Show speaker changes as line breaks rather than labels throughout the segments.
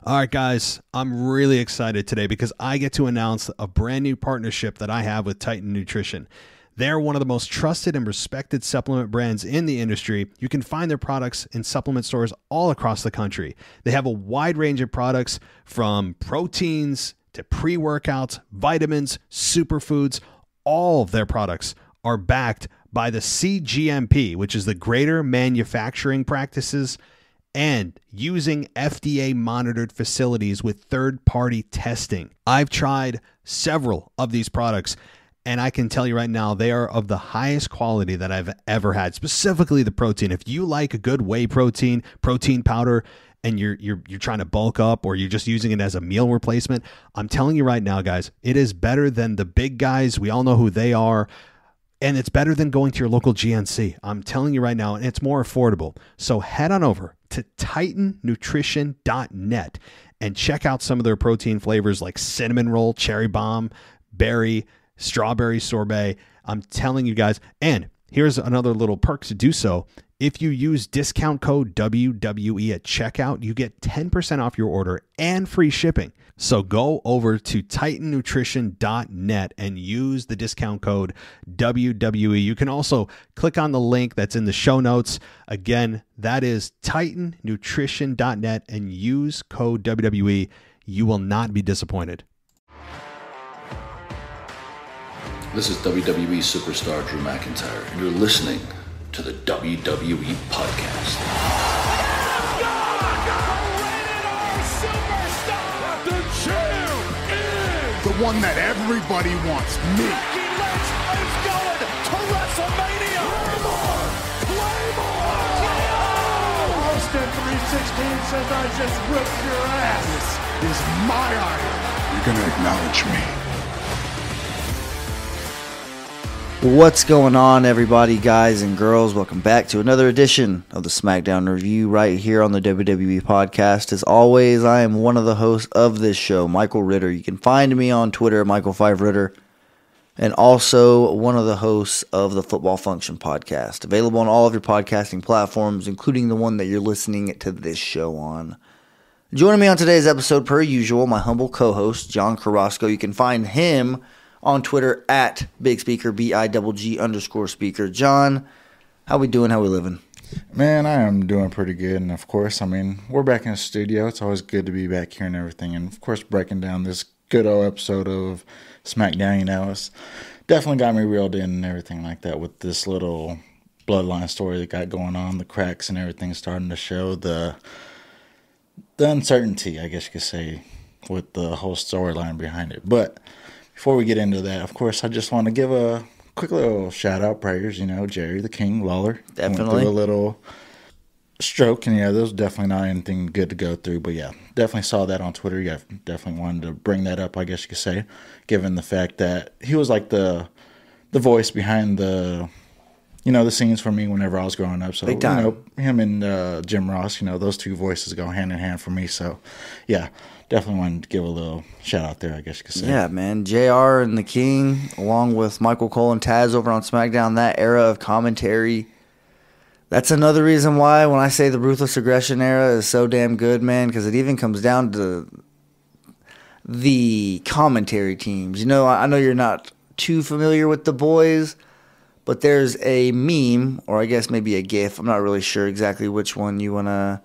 All right, guys, I'm really excited today because I get to announce a brand new partnership that I have with Titan Nutrition. They're one of the most trusted and respected supplement brands in the industry. You can find their products in supplement stores all across the country. They have a wide range of products from proteins to pre-workouts, vitamins, superfoods. All of their products are backed by the CGMP, which is the Greater Manufacturing Practices, and using FDA-monitored facilities with third-party testing. I've tried several of these products, and I can tell you right now, they are of the highest quality that I've ever had, specifically the protein. If you like a good whey protein powder, and you're trying to bulk up or you're just using it as a meal replacement, I'm telling you right now, guys, it is better than the big guys. We all know who they are. And it's better than going to your local GNC. I'm telling you right now, and it's more affordable. So head on over to titannutrition.net and check out some of their protein flavors like cinnamon roll, cherry bomb, berry, strawberry sorbet. I'm telling you guys, and here's another little perk to do so. If you use discount code WWE at checkout, you get 10% off your order and free shipping. So go over to titannutrition.net and use the discount code WWE. You can also click on the link that's in the show notes. Again, that is titannutrition.net and use code WWE. You will not be disappointed.
This is WWE superstar Drew McIntyre, and you're listening to the WWE Podcast.
The champ is the one that everybody wants, me. Becky Lynch is going to WrestleMania. Claymore! Austin 316 says I just whipped your ass. This is my iron. You're going to acknowledge me.
What's going on, everybody, guys and girls? Welcome back to another edition of the SmackDown Review right here on the WWE Podcast. As always, I am one of the hosts of this show, Michael Ritter. You can find me on Twitter, Michael5Ritter, and also one of the hosts of the Football Function Podcast, available on all of your podcasting platforms, including the one that you're listening to this show on. Joining me on today's episode, per usual, my humble co-host, John Carrasco. You can find him on Twitter at Big Speaker, BIGG_speaker. John, how we doing? How we living?
Man, I am doing pretty good. And of course, I mean, we're back in the studio. It's always good to be back here and everything. And of course, breaking down this good old episode of SmackDown, you know, it's definitely got me reeled in and everything like that with this little bloodline story that got going on, the cracks and everything starting to show, the uncertainty, I guess you could say, with the whole storyline behind it. But before we get into that, of course, I just want to give a quick little shout-out prayers, you know, Jerry the King Lawler.
Definitely.
Went through a little stroke, and yeah, there was definitely not anything good to go through. But yeah, definitely saw that on Twitter. Yeah, definitely wanted to bring that up, I guess you could say, given the fact that he was like the voice behind the, you know, the scenes for me whenever I was growing up. So,
Big time.
You know, him and Jim Ross, you know, those two voices go hand in hand for me. So, yeah. Definitely wanted to give a little shout out there, I guess you could say.
Yeah, man. JR and the King, along with Michael Cole and Taz over on SmackDown, that era of commentary. That's another reason why when I say the Ruthless Aggression era is so damn good, man, because it even comes down to the commentary teams. You know, I know you're not too familiar with the boys, but there's a meme, or I guess maybe a GIF. I'm not really sure exactly which one you wanna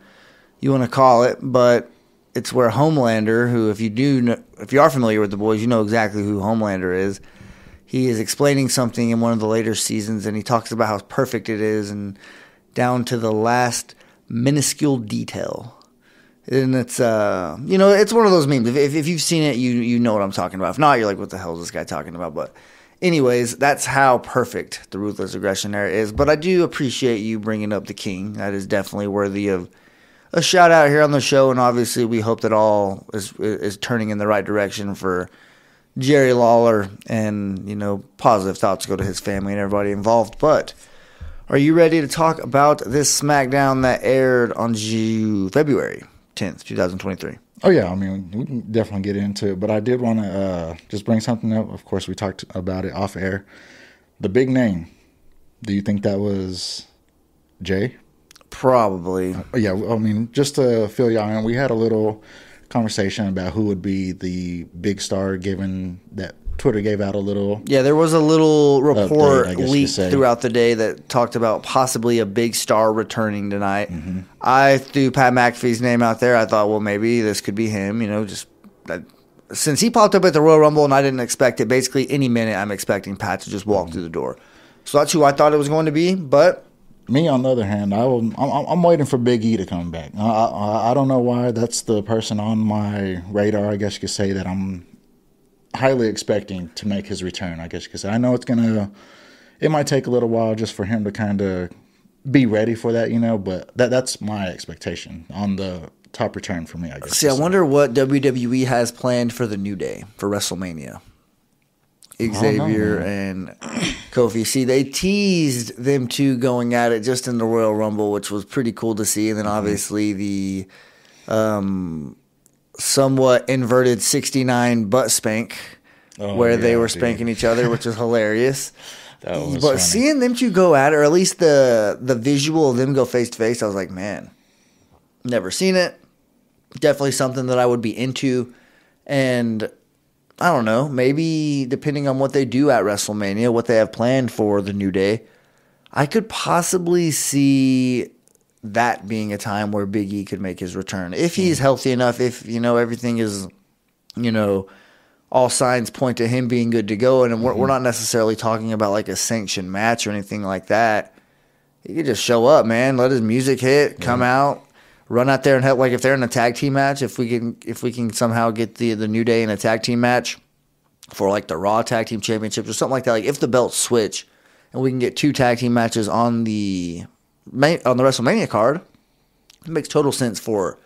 call it, but it's where Homelander, who if you are familiar with the boys, you know exactly who Homelander is. He is explaining something in one of the later seasons, and he talks about how perfect it is, and down to the last minuscule detail. And it's you know, it's one of those memes. If you've seen it, you know what I'm talking about. If not, you're like, what the hell is this guy talking about? But anyways, that's how perfect the Ruthless Aggression era is. But I do appreciate you bringing up the King. That is definitely worthy of a shout out here on the show, and obviously we hope that all is turning in the right direction for Jerry Lawler, and, you know, positive thoughts go to his family and everybody involved. But are you ready to talk about this SmackDown that aired on February 10th, 2023?
Oh, yeah. I mean, we can definitely get into it, but I did want to just bring something up. Of course, we talked about it off air. The big name. Do you think that was Jay?
Probably.
Yeah, I mean, just to fill y'all in, we had a little conversation about who would be the big star, given that Twitter gave out a little.
Yeah, there was a little report
update, I guess
leaked throughout the day that talked about possibly a big star returning tonight.
Mm-hmm.
I threw Pat McAfee's name out there. I thought, well, maybe this could be him. Just since he popped up at the Royal Rumble and I didn't expect it, basically any minute I'm expecting Pat to just walk through the door. So that's who I thought it was going to be, but...
Me, on the other hand, I'm waiting for Big E to come back. I don't know why. That's the person on my radar, I guess you could say, that I'm highly expecting to make his return, I guess you could say. I know it might take a little while just for him to kind of be ready for that, but that's my expectation on the top return for me, I guess.
See, I wonder what WWE has planned for the New Day for WrestleMania. Xavier and Kofi. See, they teased them two going at it just in the Royal Rumble, which was pretty cool to see. And then obviously the somewhat inverted 69 butt spank where they were spanking each other, which is hilarious. But funny. Seeing them two go at it, or at least the visual of them go face to face, I was like, man, never seen it. Definitely something that I would be into. And I don't know, maybe depending on what they do at WrestleMania, what they have planned for the New Day, I could possibly see that being a time where Big E could make his return. If he's healthy enough, if, everything is, all signs point to him being good to go, and we're not necessarily talking about like a sanctioned match or anything like that. He could just show up, man, let his music hit, come out, run out there and help. Like if they're in a tag team match, if we can somehow get the New Day in a tag team match for like the Raw Tag Team Championships or something like that. Like if the belts switch and we can get 2 tag team matches on the WrestleMania card, it makes total sense for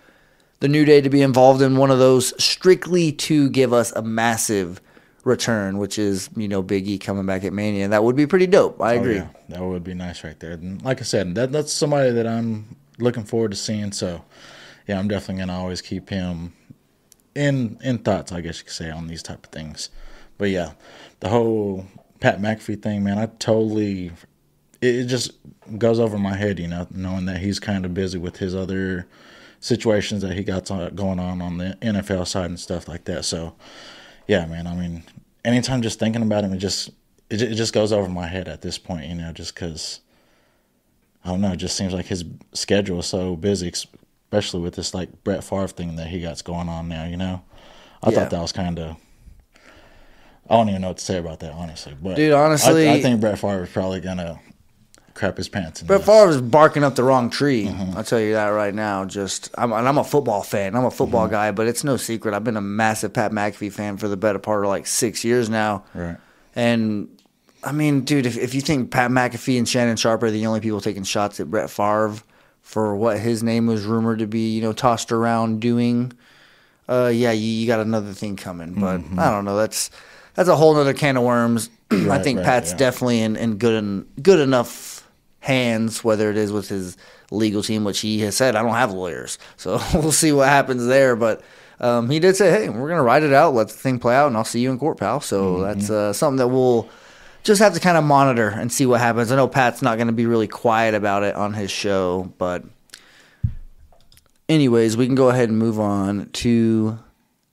the New Day to be involved in one of those strictly to give us a massive return, which is Big E coming back at Mania. And that would be pretty dope. I agree.
Yeah, that would be nice right there. And like I said, that's somebody that I'm looking forward to seeing. So, yeah, I'm definitely going to always keep him in thoughts, I guess you could say, on these type of things. But, yeah, the whole Pat McAfee thing, man, it just goes over my head, knowing that he's kind of busy with his other situations that he got going on the NFL side and stuff like that. So, yeah, man, I mean, anytime just thinking about him, it just goes over my head at this point, just because – I don't know. It just seems like his schedule is so busy, especially with this like Brett Favre thing that he got going on now. I thought that was kind of. I don't even know what to say about that, honestly. But
dude, honestly,
I think Brett Favre is probably gonna crap his pants.
Brett Favre is barking up the wrong tree. I'll tell you that right now. I'm a football fan. I'm a football guy, but it's no secret. I've been a massive Pat McAfee fan for the better part of like 6 years now.
Right.
And I mean, dude, if you think Pat McAfee and Shannon Sharp are the only people taking shots at Brett Favre for what his name was rumored to be, tossed around doing, you got another thing coming. But I don't know. That's a whole other can of worms. I think Pat's definitely in good enough hands, whether it is with his legal team, which he has said, I don't have lawyers. So we'll see what happens there. But he did say, hey, we're going to ride it out, let the thing play out, and I'll see you in court, pal. So that's something that we'll just have to kind of monitor and see what happens. I know Pat's not going to be really quiet about it on his show, but anyways, we can go ahead and move on to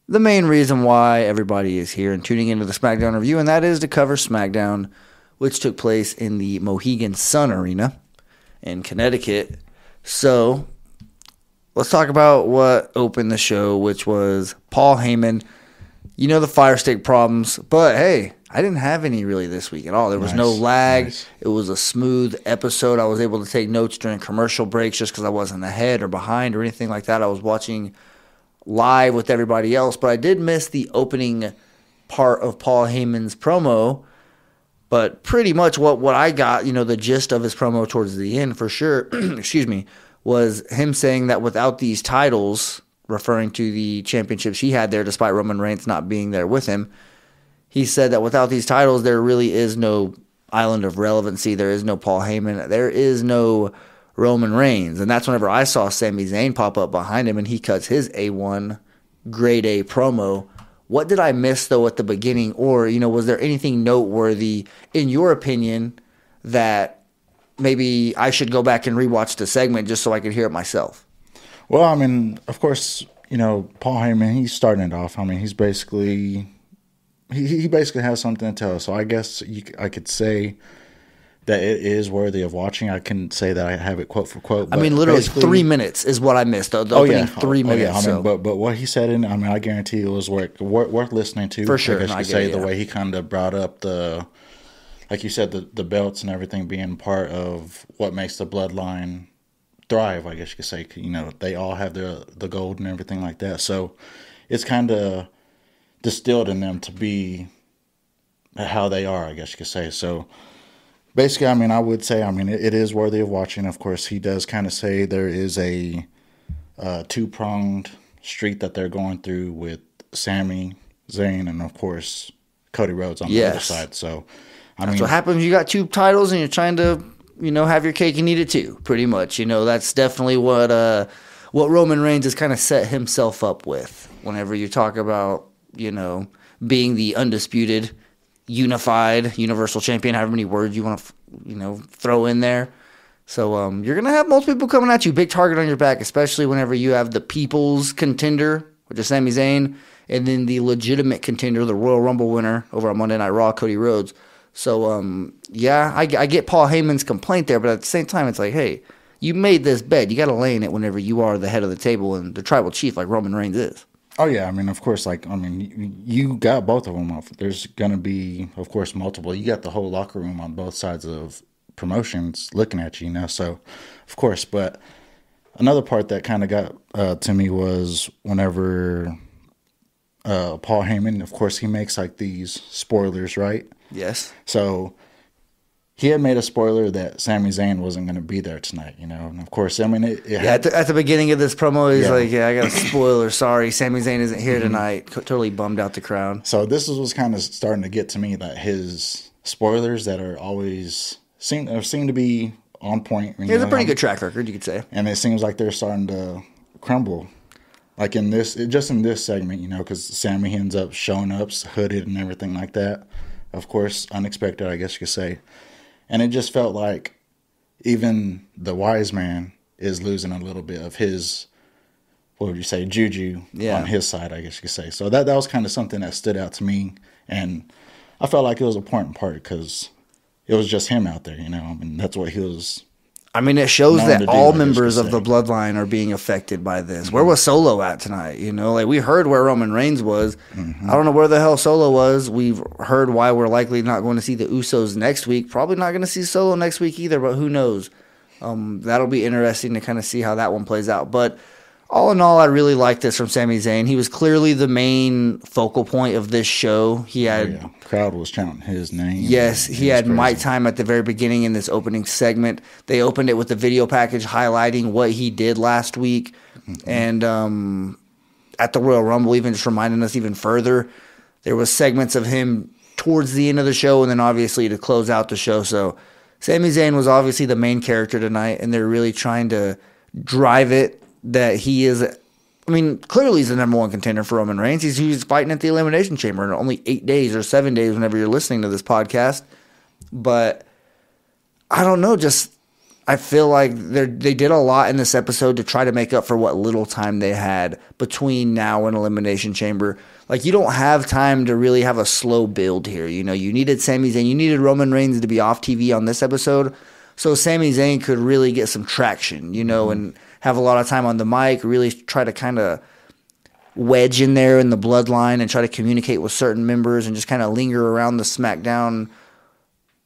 the main reason why everybody is here and tuning into the SmackDown review, and that is to cover SmackDown, which took place in the Mohegan Sun Arena in Connecticut. So let's talk about what opened the show, which was Paul Heyman. The Fire Stick problems, but hey, I didn't have any really this week at all. There was no lag. Nice. It was a smooth episode. I was able to take notes during commercial breaks just because I wasn't ahead or behind or anything like that. I was watching live with everybody else, but I did miss the opening part of Paul Heyman's promo. But pretty much what I got, the gist of his promo towards the end for sure, was him saying that without these titles, referring to the championships he had there despite Roman Reigns not being there with him, he said that without these titles, there really is no island of relevancy. There is no Paul Heyman. There is no Roman Reigns. And that's whenever I saw Sami Zayn pop up behind him and he cuts his A1 grade A promo. What did I miss, though, at the beginning? Or, was there anything noteworthy, in your opinion, that maybe I should go back and rewatch the segment just so I could hear it myself?
Well, I mean, of course, Paul Heyman, he's starting it off. I mean, he's basically he basically has something to tell us. So I guess I could say that it is worthy of watching. I can say that I have it quote for quote.
I mean, literally 3 minutes is what I missed. The opening 3 minutes.
I mean, but what he said I guarantee it was worth listening to.
For sure.
I guess you could say the way he kind of brought up like you said, the belts and everything being part of what makes the bloodline thrive, I guess you could say. They all have the gold and everything like that. So it's kind of distilled in them to be how they are, I guess you could say. So basically, I mean, I would say, it is worthy of watching. Of course, he does kind of say there is a two-pronged street that they're going through with Sami Zayn and, of course, Cody Rhodes on the other side. So,
that's what happens. You got 2 titles and you're trying to, have your cake and eat it too, pretty much. That's definitely what Roman Reigns has kind of set himself up with whenever you talk about, being the undisputed, unified, universal champion, however many words you want to, throw in there. So you're going to have multiple people coming at you, big target on your back, especially whenever you have the people's contender, which is Sami Zayn, and then the legitimate contender, the Royal Rumble winner over on Monday Night Raw, Cody Rhodes. So, I get Paul Heyman's complaint there, but at the same time, it's like, hey, you made this bed. You got to lay in it whenever you are the head of the table and the tribal chief like Roman Reigns is.
Oh, yeah. I mean, of course, you got both of them off. There's going to be, of course, multiple. You got the whole locker room on both sides of promotions looking at you, So, of course. But another part that kind of got to me was whenever Paul Heyman, of course, he makes these spoilers, right?
Yes.
So he had made a spoiler that Sami Zayn wasn't going to be there tonight, And of course, at
the beginning of this promo, he's like, I got a spoiler. Sorry, Sami Zayn isn't here tonight. Totally bummed out the crowd.
So this was kind of starting to get to me, that his spoilers that are always seem to be on point.
He has a pretty good track record, you could say.
And it seems like they're starting to crumble. Like in this segment, because Sami ends up showing up hooded and everything like that. Of course, unexpected, I guess you could say. And it just felt like even the wise man is losing a little bit of his, what would you say, juju on his side, I guess you could say. So that was kind of something that stood out to me. And I felt like it was an important part because it was just him out there, that's what he was.
It shows that all members of the bloodline are being affected by this. Mm-hmm. Where was Solo at tonight? We heard where Roman Reigns was. Mm-hmm. I don't know where the hell Solo was. We've heard why we're likely not going to see the Usos next week. Probably not going to see Solo next week either, but who knows? That'll be interesting to kind of see how that one plays out. But all in all, I really like this from Sami Zayn. He was clearly the main focal point of this show. He had
crowd was chanting his name.
Yes, he had mic time at the very beginning in this opening segment. They opened it with the video package highlighting what he did last week, and at the Royal Rumble, even just reminding us even further. There was segments of him towards the end of the show, and then obviously to close out the show. So Sami Zayn was obviously the main character tonight, and they're really trying to drive it. That he is, clearly he's the number one contender for Roman Reigns. He's fighting at the Elimination Chamber in only 8 days or 7 days whenever you're listening to this podcast. But I don't know, I feel like they did a lot in this episode to try to make up for what little time they had between now and Elimination Chamber. You don't have time to really have a slow build here. You needed Sami Zayn, you needed Roman Reigns to be off TV on this episode so Sami Zayn could really get some traction, and have a lot of time on the mic, really try to kind of wedge in there in the bloodline and try to communicate with certain members and just kind of linger around the SmackDown,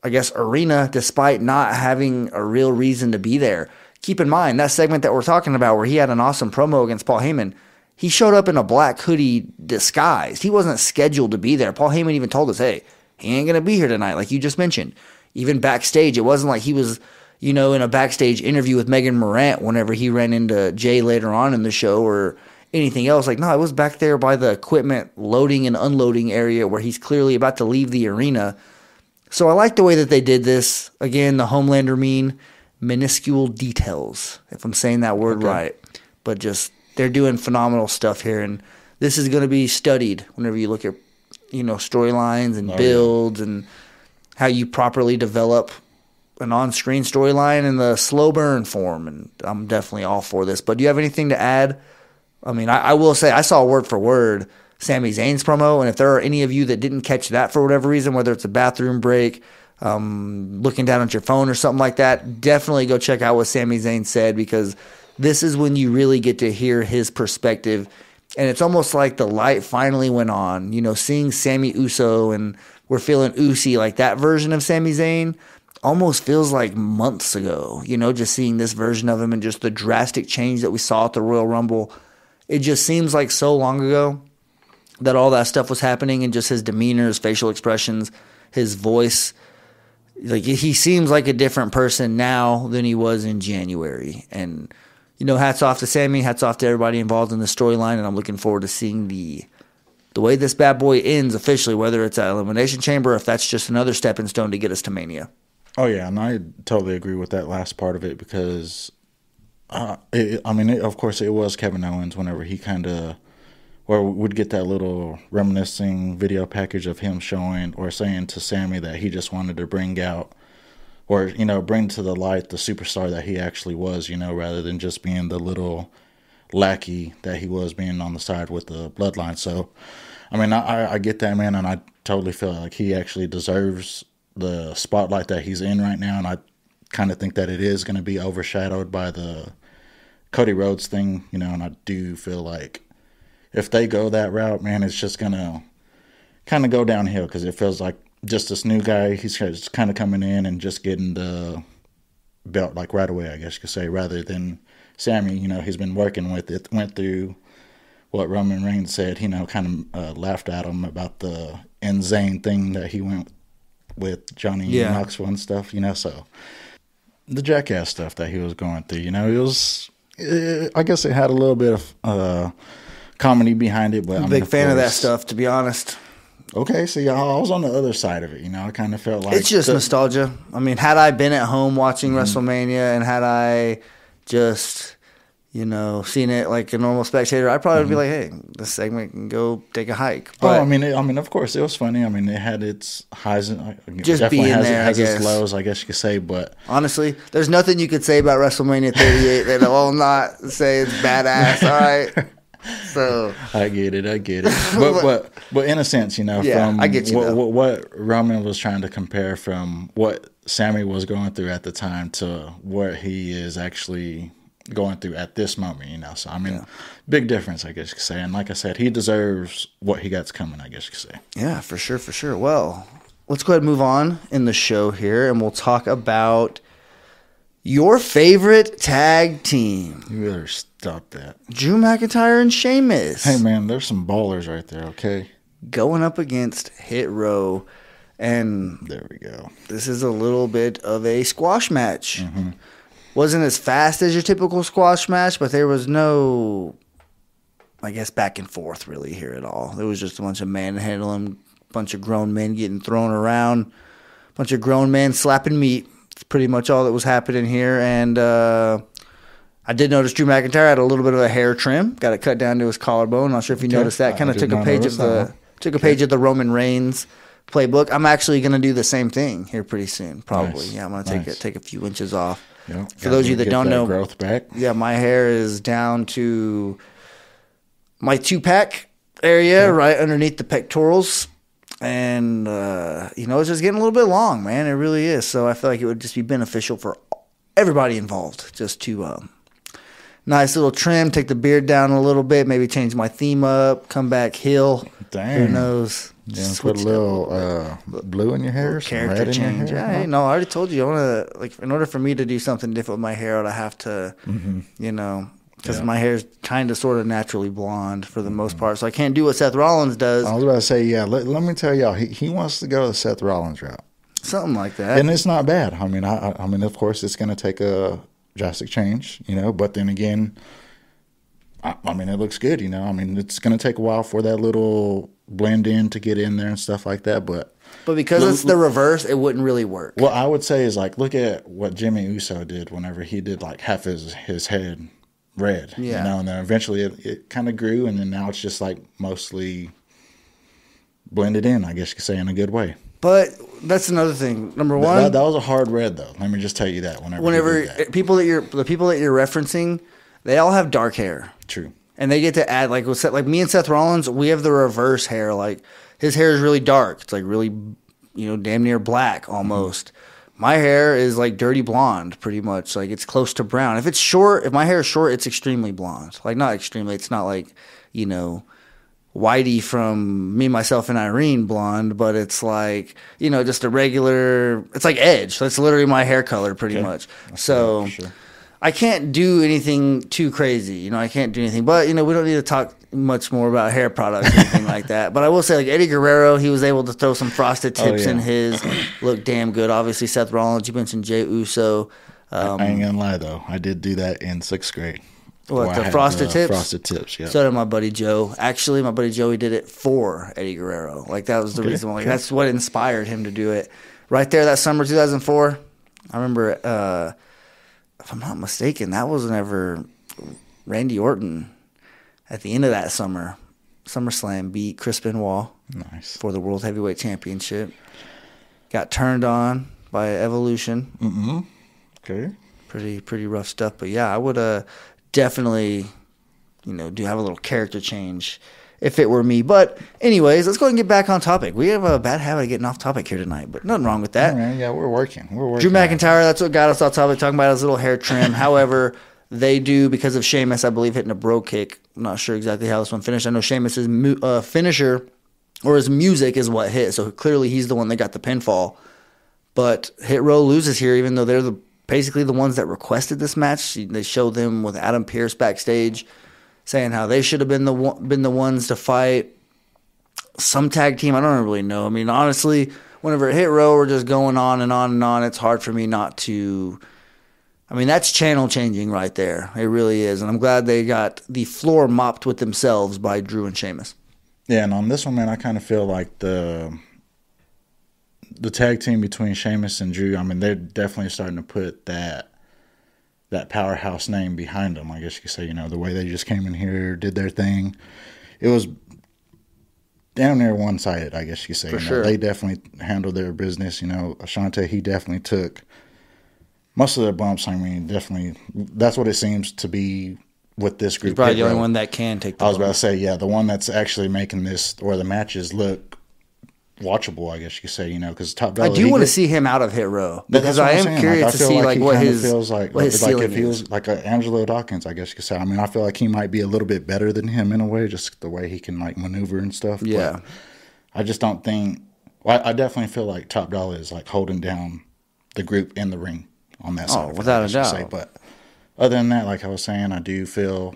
I guess, arena despite not having a real reason to be there. Keep in mind, that segment that we're talking about where he had an awesome promo against Paul Heyman, he showed up in a black hoodie disguised. He wasn't scheduled to be there. Paul Heyman even told us, hey, he ain't going to be here tonight, like you just mentioned. Even backstage, it wasn't like he was in a backstage interview with Megan Morant whenever he ran into Jay later on in the show or anything else. No, I was back there by the equipment loading and unloading area where he's clearly about to leave the arena. So I like the way that they did this. Again, the Homelander minuscule details, if I'm saying that word right. But they're doing phenomenal stuff here. And this is going to be studied whenever you look at, storylines and builds and how you properly develop an on-screen storyline in the slow burn form, and I'm definitely all for this. But do you have anything to add I mean, I will say I saw word for word Sami Zayn's promo, and if there are any of you that didn't catch that for whatever reason, whether it's a bathroom break, looking down at your phone or something like that, definitely go check out what Sami Zayn said, because this is when you really get to hear his perspective. And it's almost like the light finally went on. Seeing Sami Uso and we're feeling Usi, like that version of Sami Zayn almost feels like months ago. Just seeing this version of him and just the drastic change that we saw at the Royal Rumble. It just seems like so long ago that all that stuff was happening, and just his demeanor, his facial expressions, his voice. Like, he seems like a different person now than he was in January. And hats off to Sami, hats off to everybody involved in the storyline, and I'm looking forward to seeing the way this bad boy ends officially, whether it's at Elimination Chamber or if that's just another stepping stone to get us to Mania.
Oh, yeah, and I totally agree with that last part of it, because, of course, it was Kevin Owens whenever he kind of, or would get that little reminiscing video package of him showing or saying to Sami that he just wanted to bring out, or, bring to the light the superstar that he actually was, rather than just being the little lackey that he was being on the side with the bloodline. So, I get that, man, and I totally feel like he actually deserves the spotlight that he's in right now, and I kind of think that it is going to be overshadowed by the Cody Rhodes thing, and I do feel like if they go that route, man, it's just going to kind of go downhill, because it feels like just this new guy, he's just kind of coming in and just getting the belt like right away, I guess you could say, rather than Sami. He's been working with it, went through what Roman Reigns said, kind of laughed at him about the insane thing that he went with Johnny Knoxville and stuff, so the jackass stuff that he was going through, it was, I guess it had a little bit of comedy behind it, but
I'm a big fan of that stuff, to be honest.
Okay, see, I was on the other side of it. I kind of felt like
it's just nostalgia. Had I been at home watching WrestleMania, and had I just, seen it like a normal spectator, I'd probably be like, hey, this segment can go take a hike. But,
of course, it was funny. It had its highs and
just being there,
has its lows, I guess you could say. But
honestly, there's nothing you could say about WrestleMania 38 that I'll not say it's badass. All right. So
I get it, but in a sense, from
I get you,
what Roman was trying to compare from what Sami was going through at the time to what he is actually going through at this moment, So big difference, I guess you could say. And like I said, he deserves what he got's coming, I guess you could say.
Yeah, for sure. Well, let's go ahead and move on in the show here, and we'll talk about your favorite tag team.
You better stop that.
Drew McIntyre and Sheamus.
Hey, man, there's some ballers right there, okay?
Going up against Hit Row. And
there we go.
This is a little bit of a squash match. Wasn't as fast as your typical squash match, but there was no, I guess, back and forth really here at all. There was just a bunch of manhandling, a bunch of grown men getting thrown around, a bunch of grown men slapping meat. It's pretty much all that was happening here. And I did notice Drew McIntyre had a little bit of a hair trim, got it cut down to his collarbone. Not sure if you noticed that. Kind of took a page of the Roman Reigns playbook. I'm actually going to do the same thing here pretty soon, probably.
Nice.
Yeah, I'm going to take a few inches off.
Yep.
For those of you that don't know,
growth back.
Yeah, my hair is down to my 2-pack area, right underneath the pectorals. And, it's just getting a little bit long, man. It really is. So I feel like it would just be beneficial for everybody involved just to nice little trim, take the beard down a little bit, maybe change my theme up, come back heel.
Dang.
Who knows?
Yeah, put a little blue in your hair,
character
red
change.
In your hair.
Yeah, no, I already told you. I want to, in order for me to do something different with my hair, I'd have to, because my hair's kind of sort of naturally blonde for the most part. So I can't do what Seth Rollins does.
I was about to say, yeah, let me tell y'all, he wants to go the Seth Rollins route.
Something like that.
And it's not bad. I mean, of course, it's going to take a drastic change, but then again, it looks good, it's going to take a while for that little blend in to get in there and stuff like that, but
because it's the reverse, it wouldn't really work.
What I would say is, like, look at what Jimmy Uso did whenever he did, like, half his head red, and then eventually it kind of grew, and then now it's just, like, mostly blended in, I guess you could say, in a good way.
But that's another thing. Number one,
that was a hard red, though. Let me just tell you that. Whenever
the people that you're referencing, they all have dark hair.
True.
and they get to add like me and Seth Rollins, we have the reverse hair. Like his hair is really dark. It's like really, damn near black almost. My hair is like dirty blonde, pretty much. Like it's close to brown. If my hair is short, it's extremely blonde. Like not extremely. It's not like Whitey from Me, Myself, and Irene blonde, but it's like just a regular. It's like Edge. That's literally my hair color, pretty much. So. Sure. I can't do anything too crazy. I can't do anything. But, we don't need to talk much more about hair products or anything like that. But I will say, like, Eddie Guerrero, he was able to throw some frosted tips in his. Look damn good. Obviously, Seth Rollins, you mentioned Jey Uso.
I ain't going to lie, though. I did do that in 6th grade.
What, the frosted tips?
Frosted tips, yeah.
So did my buddy Joe. Actually, my buddy Joey did it for Eddie Guerrero. Like, that was the reason why. Like, that's what inspired him to do it. Right there, that summer 2004, I remember... if I'm not mistaken, that was whenever Randy Orton, at the end of that SummerSlam, beat Chris Benoit for the World Heavyweight Championship. Got turned on by Evolution.
Mm-hmm. Okay.
Pretty rough stuff. But yeah, I would definitely, do have a little character change if it were me. But anyways, let's go ahead and get back on topic. We have a bad habit of getting off topic here tonight, but nothing wrong with that.
Yeah, we're working.
Drew McIntyre, that's what got us off topic, talking about his little hair trim. However, they do, because of Sheamus, I believe, hitting a bro kick. I'm not sure exactly how this one finished. I know Sheamus's finisher, or his music, is what hit, so clearly he's the one that got the pinfall. But Hit Row loses here, even though they're basically the ones that requested this match. They show them with Adam Pearce backstage, saying how they should have been the ones to fight some tag team. I don't really know. I mean, honestly, whenever Hit Row are just going on and on and on, it's hard for me not to. I mean, that's channel changing right there. It really is. And I'm glad they got the floor mopped with themselves by Drew and Sheamus.
Yeah, and on this one, man, I kind of feel like the tag team between Sheamus and Drew, I mean, they're definitely starting to put that powerhouse name behind them, I guess you could say. The way they just came in here, did their thing. It was down there one-sided, I guess you could say.
For sure.
They definitely handled their business. Ashante, he definitely took most of their bumps. I mean, definitely, that's what it seems to be with this group.
He's probably the only one that can take the bumps.
I was about to say, yeah, the one that's actually making this, or the matches look watchable, I guess you could say, because Top Dollar.
I do want to see him out of Hit Row, because I am curious to see what his ceiling
if he was like a Angelo Dawkins, I guess you could say. I mean, I feel like he might be a little bit better than him in a way, just the way he can like maneuver and stuff.
Yeah,
but I just don't think. Well, I definitely feel like Top Dollar is like holding down the group in the ring on that side.
Oh, without a doubt.
But other than that, like I was saying, I do feel.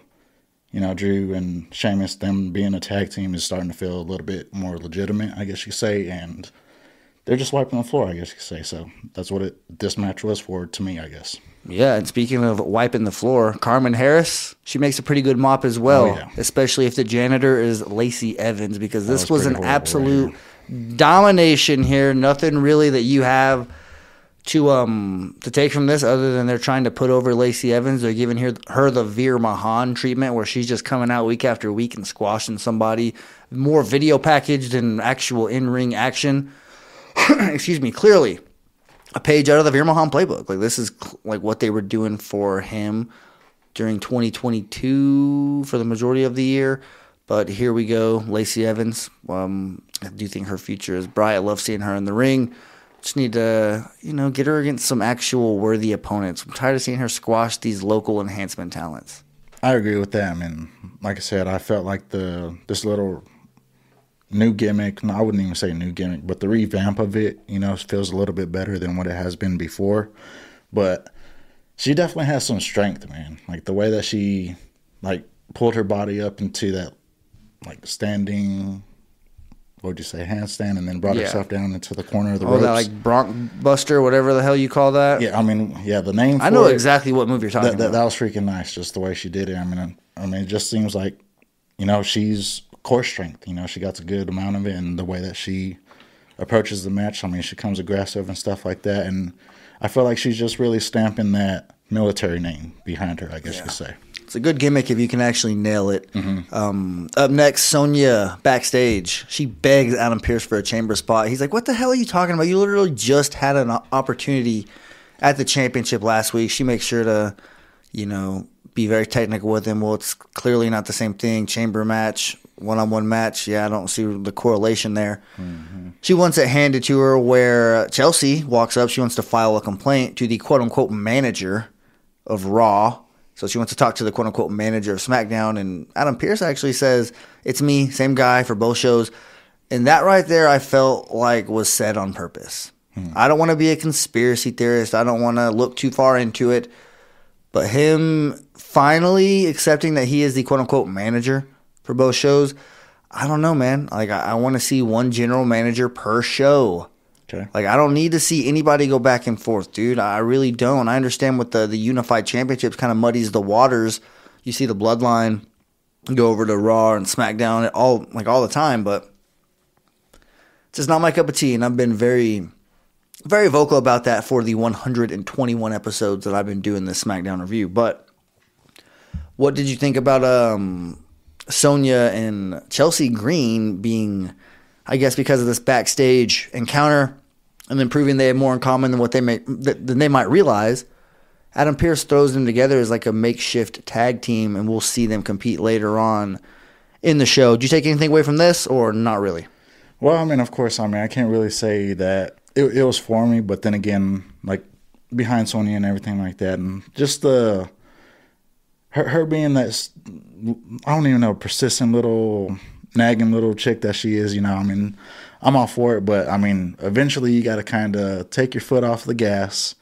Drew and Sheamus, them being a tag team is starting to feel a little bit more legitimate, I guess you could say, and they're just wiping the floor, I guess you could say. So that's what this match was for to me, I guess.
Yeah, and speaking of wiping the floor, Carmen Harris, she makes a pretty good mop as well, especially if the janitor is Lacey Evans, because this was an absolute domination here. Nothing really that you have to take from this other than they're trying to put over Lacey Evans. They're giving her the Veer Mahan treatment, where she's just coming out week after week and squashing somebody. More video packaged than actual in-ring action. Excuse me. Clearly a page out of the Veer Mahan playbook. Like, this is like what they were doing for him during 2022 for the majority of the year. But here we go. Lacey Evans. I do think her future is bright. I love seeing her in the ring. Just need to, get her against some actual worthy opponents. I'm tired of seeing her squash these local enhancement talents.
I agree with that. I mean, like I said, I felt like this little new gimmick, no, I wouldn't even say new gimmick, but the revamp of it, feels a little bit better than what it has been before. But she definitely has some strength, man. Like, the way that she, pulled her body up into that, standing... what would you say, handstand, and then brought herself down into the corner of the ropes.
That Bronc Buster, whatever the hell you call that.
Yeah, I mean, the name.
I know exactly what move you're talking about.
That was freaking nice, just the way she did it. I mean, it just seems like, she's core strength. She got a good amount of it, and the way that she approaches the match. I mean, she comes aggressive and stuff like that, and I feel like she's just really stamping that military name behind her, I guess you could say.
It's a good gimmick if you can actually nail it.
Mm-hmm.
Up next, Sonya backstage. She begs Adam Pearce for a chamber spot. He's like, what the hell are you talking about? You literally just had an opportunity at the championship last week. She makes sure to, be very technical with him. Well, it's clearly not the same thing. Chamber match, one-on-one match. Yeah, I don't see the correlation there. Mm-hmm. She wants it handed to her where Chelsea walks up. She wants to file a complaint to the quote-unquote manager of Raw. So she wants to talk to the quote-unquote manager of SmackDown. And Adam Pearce actually says, it's me, same guy for both shows. And that right there I felt like was said on purpose. I don't want to be a conspiracy theorist. I don't want to look too far into it. But him finally accepting that he is the quote-unquote manager for both shows, I don't know, man. Like, I want to see one general manager per show.
Okay.
Like, I don't need to see anybody go back and forth, dude. I really don't. I understand what the Unified Championships kind of muddies the waters. You see the Bloodline go over to Raw and SmackDown all the time, but it's just not my cup of tea, and I've been very, very vocal about that for the 121 episodes that I've been doing this SmackDown review. But what did you think about Sonya and Chelsea Green being, I guess, because of this backstage encounter and then proving they have more in common than they might realize? Adam Pearce throws them together as like a makeshift tag team, and we'll see them compete later on in the show. Do you take anything away from this, or not really?
Well, I mean, of course, I can't really say that it was for me, but then again, like, behind Sonya and everything like that, and just her being that, I don't even know, persistent little, nagging little chick that she is, I mean, I'm all for it, but, I mean, eventually you got to kind of take your foot off the gas,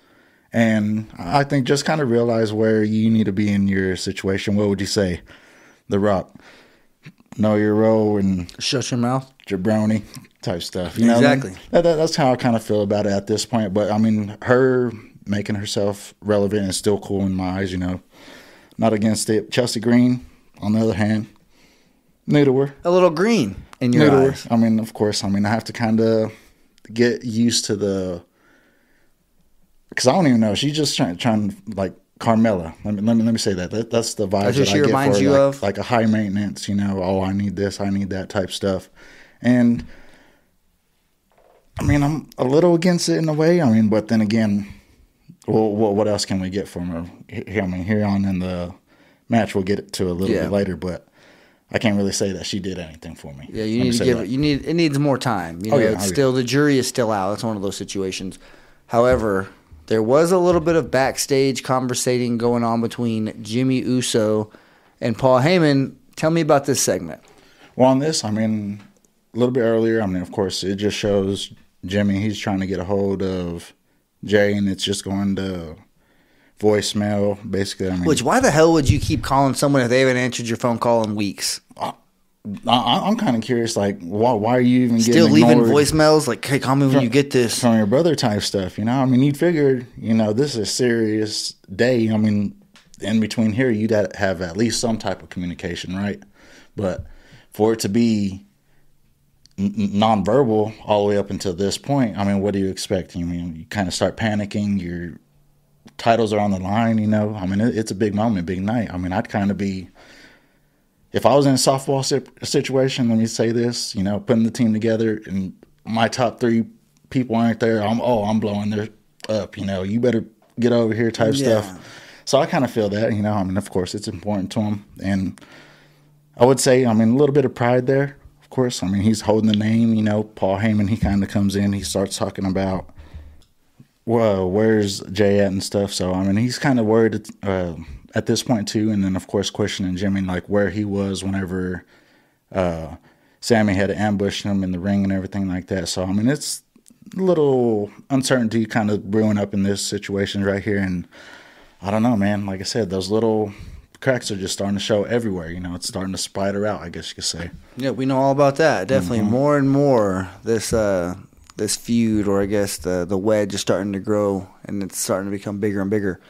and I think just kind of realize where you need to be in your situation. What would you say? The Rock. Know your role and
shut your mouth.
Jabroni type stuff.
Exactly.
That's how I kind of feel about it at this point. But, I mean, her making herself relevant is still cool in my eyes, Not against it. Chelsea Green, on the other hand, new to her.
A little green in your eyes.
I mean, of course. I mean, I have to kind of get used to the – because I don't even know. She's just trying like, Carmella. Let me say that. That's the vibe that I get for
you of?
Like a high maintenance, oh, I need this, I need that type stuff. And I mean, I'm a little against it in a way. I mean, but then again, well, what else can we get from her? I mean, here on in the match, we'll get it to a little bit later, but I can't really say that she did anything for me.
Yeah, you need to give it. It needs more time. The jury is still out. It's one of those situations. However, there was a little bit of backstage conversating going on between Jimmy Uso and Paul Heyman. Tell me about this segment.
Well, on this, I mean, a little bit earlier, I mean, of course, it just shows Jimmy, he's trying to get a hold of Jay, and it's just going to voicemail, basically. I mean,
why the hell would you keep calling someone if they haven't answered your phone call in weeks?
I'm kind of curious, like, why are you even
still leaving voicemails? Like, hey, call me when you get this.
From your brother type stuff, I mean, you'd figure, this is a serious day. I mean, in between here, you'd have at least some type of communication, right? But for it to be nonverbal all the way up until this point, I mean, what do you expect? I mean, you kind of start panicking. Your titles are on the line, I mean, it's a big moment, big night. I mean, I'd kind of be... If I was in a softball situation, let me say this, putting the team together and my top three people aren't there, I'm blowing their up, you better get over here type stuff. So I kind of feel that, I mean, of course, it's important to him. And I would say, I mean, a little bit of pride there, of course. I mean, he's holding the name, Paul Heyman, he kind of comes in, he starts talking about, well, where's Jay at and stuff. So, I mean, he's kind of worried at this point too, and then of course questioning Jimmy like where he was whenever Sami had ambushed him in the ring and everything like that. So I mean, it's a little uncertainty kind of brewing up in this situation right here, and I don't know, man. Like I said, those little cracks are just starting to show everywhere. It's starting to spider out, I guess you could say. Yeah,
we know all about that. Definitely more and more this feud, or I guess the wedge is starting to grow, and it's starting to become bigger and bigger.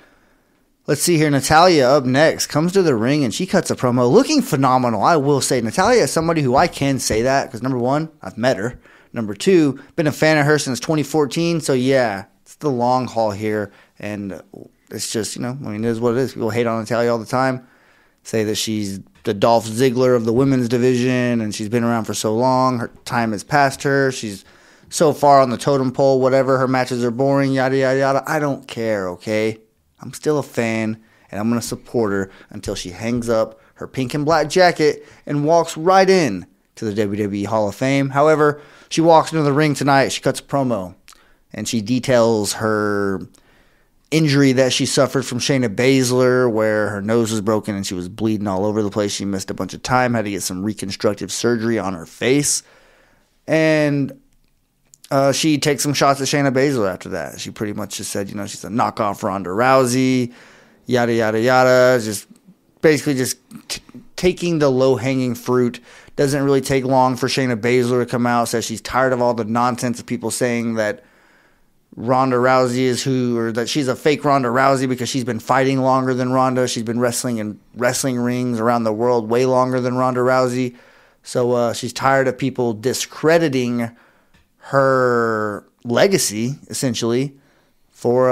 Let's see here. Natalya up next comes to the ring, and she cuts a promo looking phenomenal. I will say Natalya is somebody who I can say that because, number one, I've met her. Number two, been a fan of her since 2014. So, yeah, it's the long haul here. And it's just, I mean, it is what it is. People hate on Natalya all the time, say that she's the Dolph Ziggler of the women's division, and she's been around for so long. Her time has passed her. She's so far on the totem pole, whatever. Her matches are boring, yada, yada, yada. I don't care, okay? I'm still a fan, and I'm going to support her until she hangs up her pink and black jacket and walks right in to the WWE Hall of Fame. However, she walks into the ring tonight, she cuts a promo, and she details her injury that she suffered from Shayna Baszler, where her nose was broken and she was bleeding all over the place. She missed a bunch of time, had to get some reconstructive surgery on her face. And she takes some shots at Shayna Baszler after that. She pretty much just said, she's a knockoff Ronda Rousey, yada, yada, yada. Just basically just taking the low-hanging fruit. Doesn't really take long for Shayna Baszler to come out, says she's tired of all the nonsense of people saying that Ronda Rousey is or that she's a fake Ronda Rousey because she's been fighting longer than Ronda. She's been wrestling in wrestling rings around the world way longer than Ronda Rousey. So she's tired of people discrediting her legacy, essentially, for,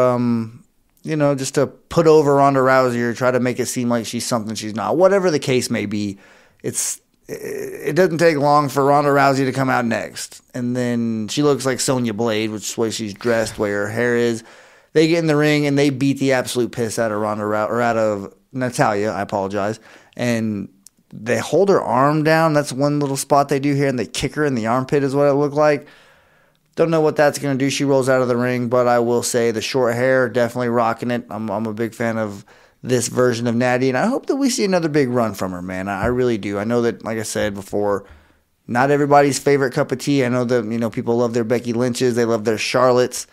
just to put over Ronda Rousey or try to make it seem like she's something she's not. Whatever the case may be, it doesn't take long for Ronda Rousey to come out next. And then she looks like Sonya Blade, which is the way she's dressed, the way her hair is. They get in the ring and they beat the absolute piss out of out of Natalya, I apologize. And they hold her arm down. That's one little spot they do here, and they kick her in the armpit is what it looked like. Don't know what that's going to do. She rolls out of the ring, but I will say the short hair, definitely rocking it. I'm a big fan of this version of Natty, and I hope that we see another big run from her, man. I really do. I know that, like I said before, not everybody's favorite cup of tea. I know that, people love their Becky Lynches. They love their Charlottes.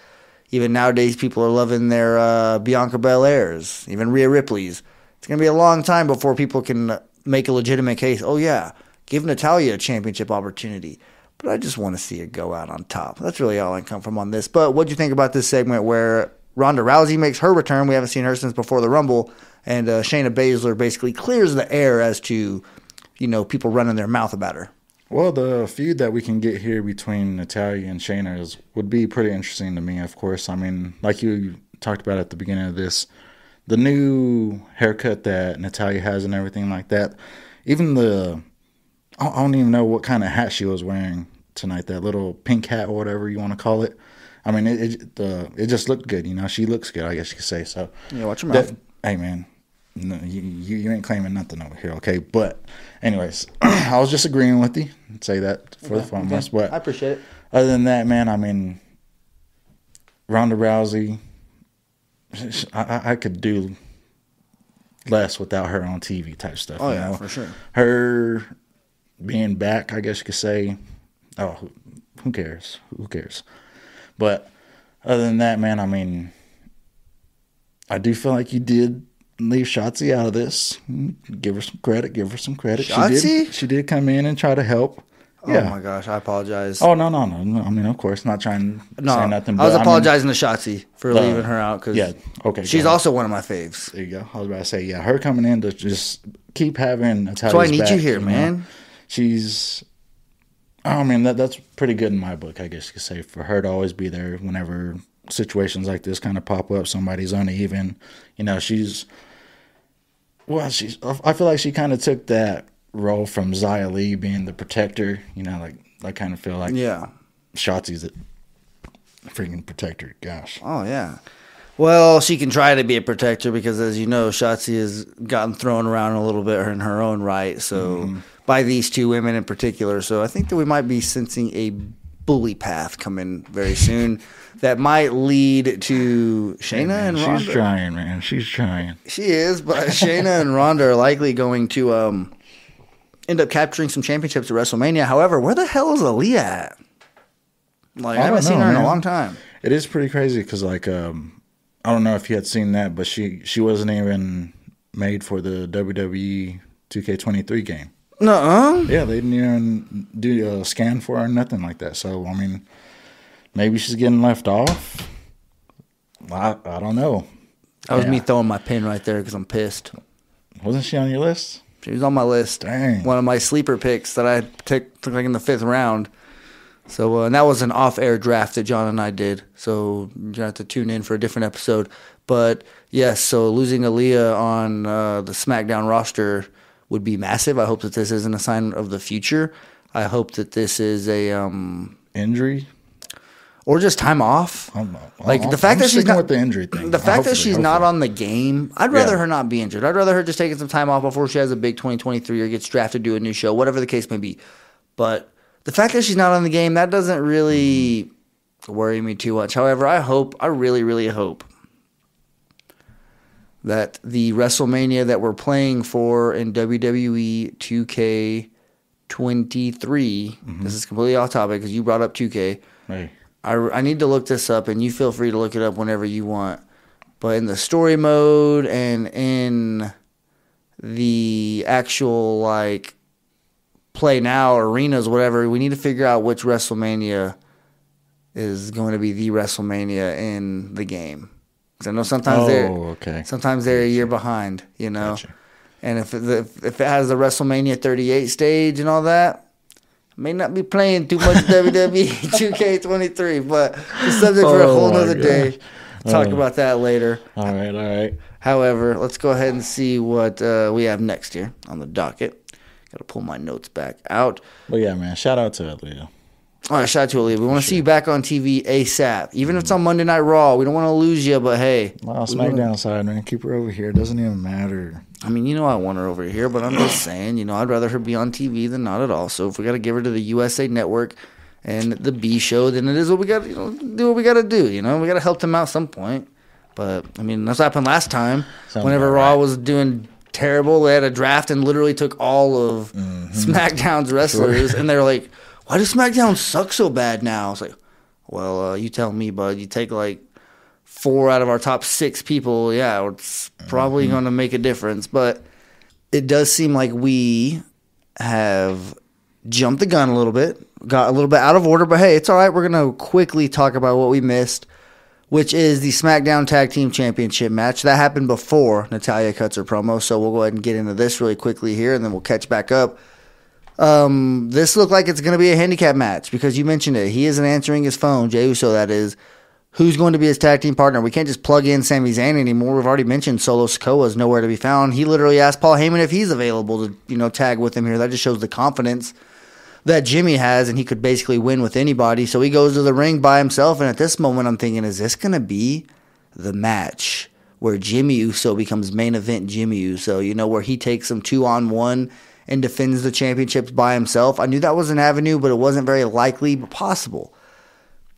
Even nowadays, people are loving their Bianca Belairs, even Rhea Ripley's. It's going to be a long time before people can make a legitimate case. Oh, yeah, give Natalya a championship opportunity. But I just want to see it go out on top. That's really all I come from on this. But what do you think about this segment where Ronda Rousey makes her return? We haven't seen her since before the Rumble. And Shayna Baszler basically clears the air as to, people running their mouth about her.
Well, the feud that we can get here between Natalya and Shayna would be pretty interesting to me, of course. I mean, like you talked about at the beginning of this, the new haircut that Natalya has and everything like that. Even I don't even know what kind of hat she was wearing tonight, that little pink hat or whatever you want to call it. I mean, it just looked good. She looks good, I guess you could say. So
yeah, watch your mouth.
Hey, man, no, you ain't claiming nothing over here, okay? But anyways, I was just agreeing with you. I'd say that for the fun.
Okay.
But
I appreciate it.
Other than that, man, I mean, Ronda Rousey, I could do less without her on TV type stuff.
Oh, yeah, for sure.
Her being back, I guess you could say, who cares? Who cares? But other than that, man, I mean, I do feel like you did leave Shotzi out of this. Give her some credit.
Shotzi?
She did come in and try to help. Yeah.
Oh, my gosh. I apologize.
Oh, no. I mean, of course, not trying to say nothing.
I was apologizing to Shotzi for leaving her out because she's also one of my faves.
There you go. I was about to say, her coming in to just keep having Natalya's
That's why I need
back,
you here, man.
That's pretty good in my book, I guess you could say, for her to always be there whenever situations like this kind of pop up, somebody's uneven. I feel like she kind of took that role from Xia Li being the protector. I kind of feel like Shotzi's the freaking protector. Gosh.
Oh, yeah. Well, she can try to be a protector because, as you know, Shotzi has gotten thrown around a little bit in her own right. So by these two women in particular. So I think that we might be sensing a bully path coming very soon that might lead to Shayna and Ronda.
She's trying, man. She's trying.
She is, but Shayna and Ronda are likely going to end up capturing some championships at WrestleMania. However, where the hell is Aaliyah at? I haven't seen her in a long time.
It is pretty crazy because, I don't know if you had seen that, but she wasn't even made for the WWE 2K23 game.
Nuh-uh.
Yeah, they didn't even do a scan for her or nothing like that. So, I mean, maybe she's getting left off. I don't know.
That was me throwing my pin right there because I'm pissed.
Wasn't she on your list?
She was on my list.
Dang.
One of my sleeper picks that I took in the 5th round. So, and that was an off-air draft that John and I did. So, you're going to have to tune in for a different episode. But, yes, so losing Aaliyah on the SmackDown roster would be massive. I hope that this isn't a sign of the future. I hope that this is a...
injury?
or just time off. The fact that she's not
with the injury thing.
The fact that she's not on the game, I'd rather her not be injured. I'd rather her just taking some time off before she has a big 2023 or gets drafted to a new show, whatever the case may be. But the fact that she's not on the game, that doesn't really worry me too much. However, I really, really hope that the WrestleMania that we're playing for in WWE 2K23, this is completely off topic because you brought up 2K.
Hey.
I need to look this up, and you feel free to look it up whenever you want. But in the story mode and in the actual, like, play now, arenas, whatever, we need to figure out which WrestleMania is going to be the WrestleMania in the game. Because I know sometimes they're a year behind, you know.
Gotcha.
And if it has the WrestleMania 38 stage and all that, may not be playing too much WWE 2K23, but the subject for a whole nother day. Talk about that later.
All right.
However, let's go ahead and see what we have next here on the docket. Got to pull my notes back out.
Well, yeah, man. Shout out to Aaliyah.
All right, shout out to Aaliyah. We want to see you back on TV ASAP. Even if it's on Monday Night Raw, we don't want to lose you, but hey.
Well, SmackDown side, man. Keep her over here. It doesn't even matter.
I mean, I want her over here, but I'm just saying, I'd rather her be on TV than not at all. So if we got to give her to the USA Network and the B show, then it is what we got to do what we got to do. We got to help them out at some point. But, I mean, that's what happened last time. Whenever Raw was doing terrible, they had a draft and literally took all of SmackDown's wrestlers, and they were like, why does SmackDown suck so bad now? It's like, well, you tell me, bud. You take, 4 out of our top 6 people, it's probably going to make a difference. But it does seem like we have jumped the gun a little bit, got a little bit out of order. But, hey, it's all right. We're going to quickly talk about what we missed, which is the SmackDown Tag Team Championship match. That happened before Natalya cuts her promo, so we'll go ahead and get into this really quickly here, and then we'll catch back up. This looked like it's going to be a handicap match because you mentioned it. He isn't answering his phone, Jey Uso, that is. Who's going to be his tag team partner? We can't just plug in Sami Zayn anymore. We've already mentioned Solo Sikoa is nowhere to be found. He literally asked Paul Heyman if he's available to, tag with him here. That just shows the confidence that Jimmy has, and he could basically win with anybody. So he goes to the ring by himself, and at this moment I'm thinking, is this going to be the match where Jimmy Uso becomes main event Jimmy Uso, where he takes him 2-on-1 and defends the championships by himself? I knew that was an avenue, but it wasn't very likely, but possible.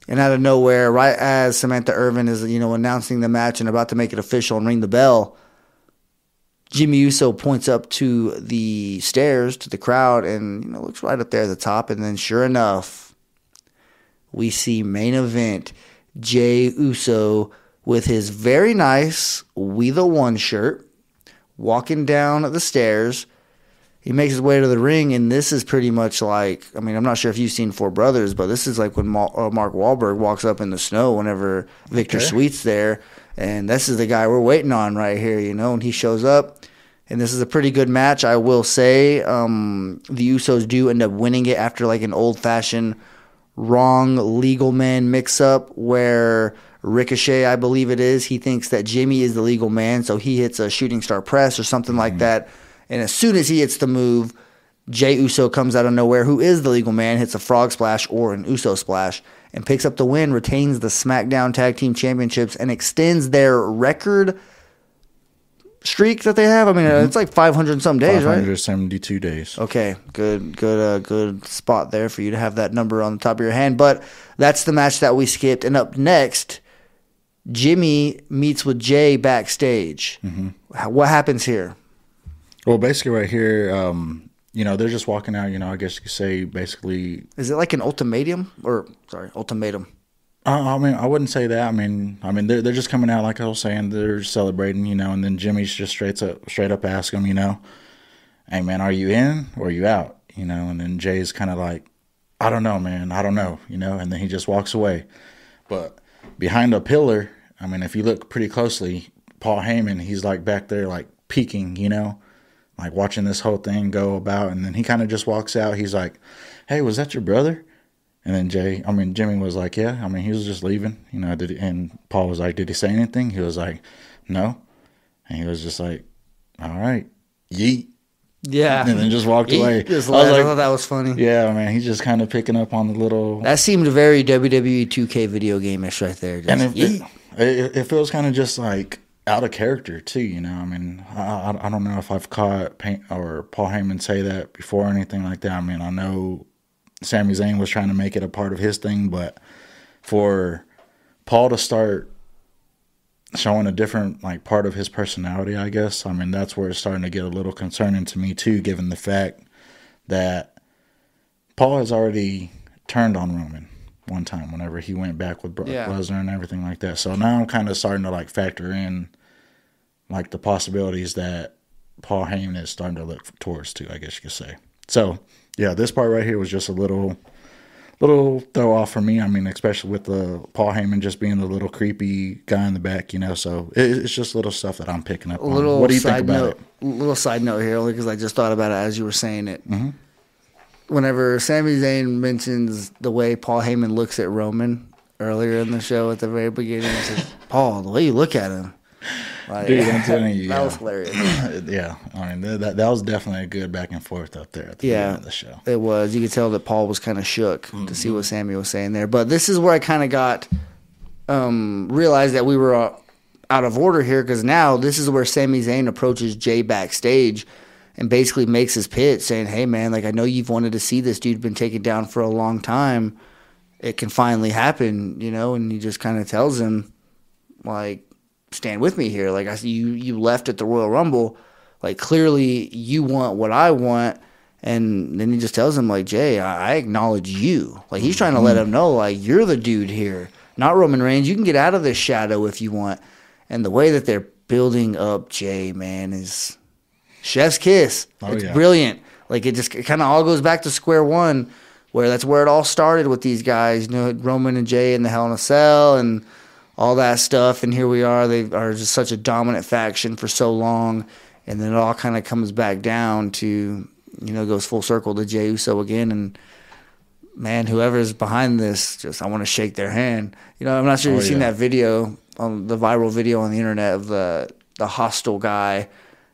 And out of nowhere, right as Samantha Irvin is, announcing the match and about to make it official and ring the bell, Jimmy Uso points up to the stairs, to the crowd, and, looks right up there at the top. And then sure enough, we see main event Jey Uso with his very nice We the One shirt, walking down the stairs. He makes his way to the ring, and this is pretty much like, I'm not sure if you've seen Four Brothers, but this is like when Mark Wahlberg walks up in the snow whenever Victor Sweet's there, and this is the guy we're waiting on right here, and he shows up, and this is a pretty good match, I will say. The Usos do end up winning it after like an old-fashioned wrong legal man mix-up where Ricochet, I believe it is, he thinks that Jimmy is the legal man, so he hits a shooting star press or something like that. And as soon as he hits the move, Jey Uso comes out of nowhere, who is the legal man, hits a frog splash or an Uso splash, and picks up the win, retains the SmackDown Tag Team Championships, and extends their record streak that they have. It's like 500 and some days, right?
572 days.
Okay, good spot there for you to have that number on the top of your hand. But that's the match that we skipped. And up next, Jimmy meets with Jey backstage. What happens here?
Well, basically right here, they're just walking out, I guess you could say basically. Is
it like an ultimatum? Ultimatum.
I wouldn't say that. They're just coming out, like I was saying, they're celebrating, and then Jimmy's just straight up ask him, hey, man, are you in or are you out? And then Jay's kind of like, I don't know, man, I don't know, and then he just walks away. But behind a pillar, if you look pretty closely, Paul Heyman, he's like back there, like peeking, like watching this whole thing go about, and then he kind of just walks out. He's like, hey, was that your brother? And then Jimmy was like, yeah. He was just leaving, and Paul was like, did he say anything? He was like, no. And he was just like, all right, yeet.
Yeah.
And then just walked away.
Just laughed. I thought that was funny.
Yeah, man, he's just kind of picking up on the little.
That seemed very WWE 2K video game-ish right there.
And it feels kind of just like out of character too, you know. I mean, I don't know if I've caught Paul Heyman say that before or anything like that. I mean, I know Sami Zayn was trying to make it a part of his thing, but for Paul to start showing a different like part of his personality, I guess, I mean, that's where it's starting to get a little concerning to me too, given the fact that Paul has already turned on Roman one time whenever he went back with Brock Lesnar and everything like that. So now I'm kind of starting to like factor in like the possibilities that Paul Heyman is starting to look towards too, I guess you could say. So yeah, this part right here was just a little throw off for me. I mean, especially with the Paul Heyman just being the little creepy guy in the back, you know. So it's just little stuff that I'm picking up on. What do you think about it?
Little side note here, only because I just thought about it as you were saying it. Mm-hmm. Whenever Sami Zayn mentions the way Paul Heyman looks at Roman earlier in the show at the very beginning, he says, "Paul, the way you look at him." Like,
dude, I'm telling you,
that was hilarious.
Yeah, I mean that was definitely a good back and forth up there at the beginning of the show.
It was. You could tell that Paul was kind of shook to see what Sami was saying there. But this is where I kind of got realized that we were out of order here, because now this is where Sami Zayn approaches Jay backstage and basically makes his pitch, saying, "Hey man, like I know you've wanted to see this dude been taken down for a long time. It can finally happen, you know." And he just kind of tells him, like, stand with me here. Like, I see you left at the Royal Rumble. Like, clearly you want what I want. And then he just tells him, like, Jay, I acknowledge you. Like, he's trying to let him know, like, you're the dude here, not Roman Reigns. You can get out of this shadow if you want. And the way that they're building up Jay, man, is chef's kiss. It's brilliant. Like, it kind of all goes back to square one, where that's where it all started with these guys, you know, Roman and Jay in the Hell in a Cell and all that stuff, and here we are. They are just such a dominant faction for so long, and then it all kind of comes back down to, you know, goes full circle to Jey Uso again. And man, whoever's behind this, just I want to shake their hand. You know, I'm not sure if you've seen that video, the viral video on the internet of the hostile guy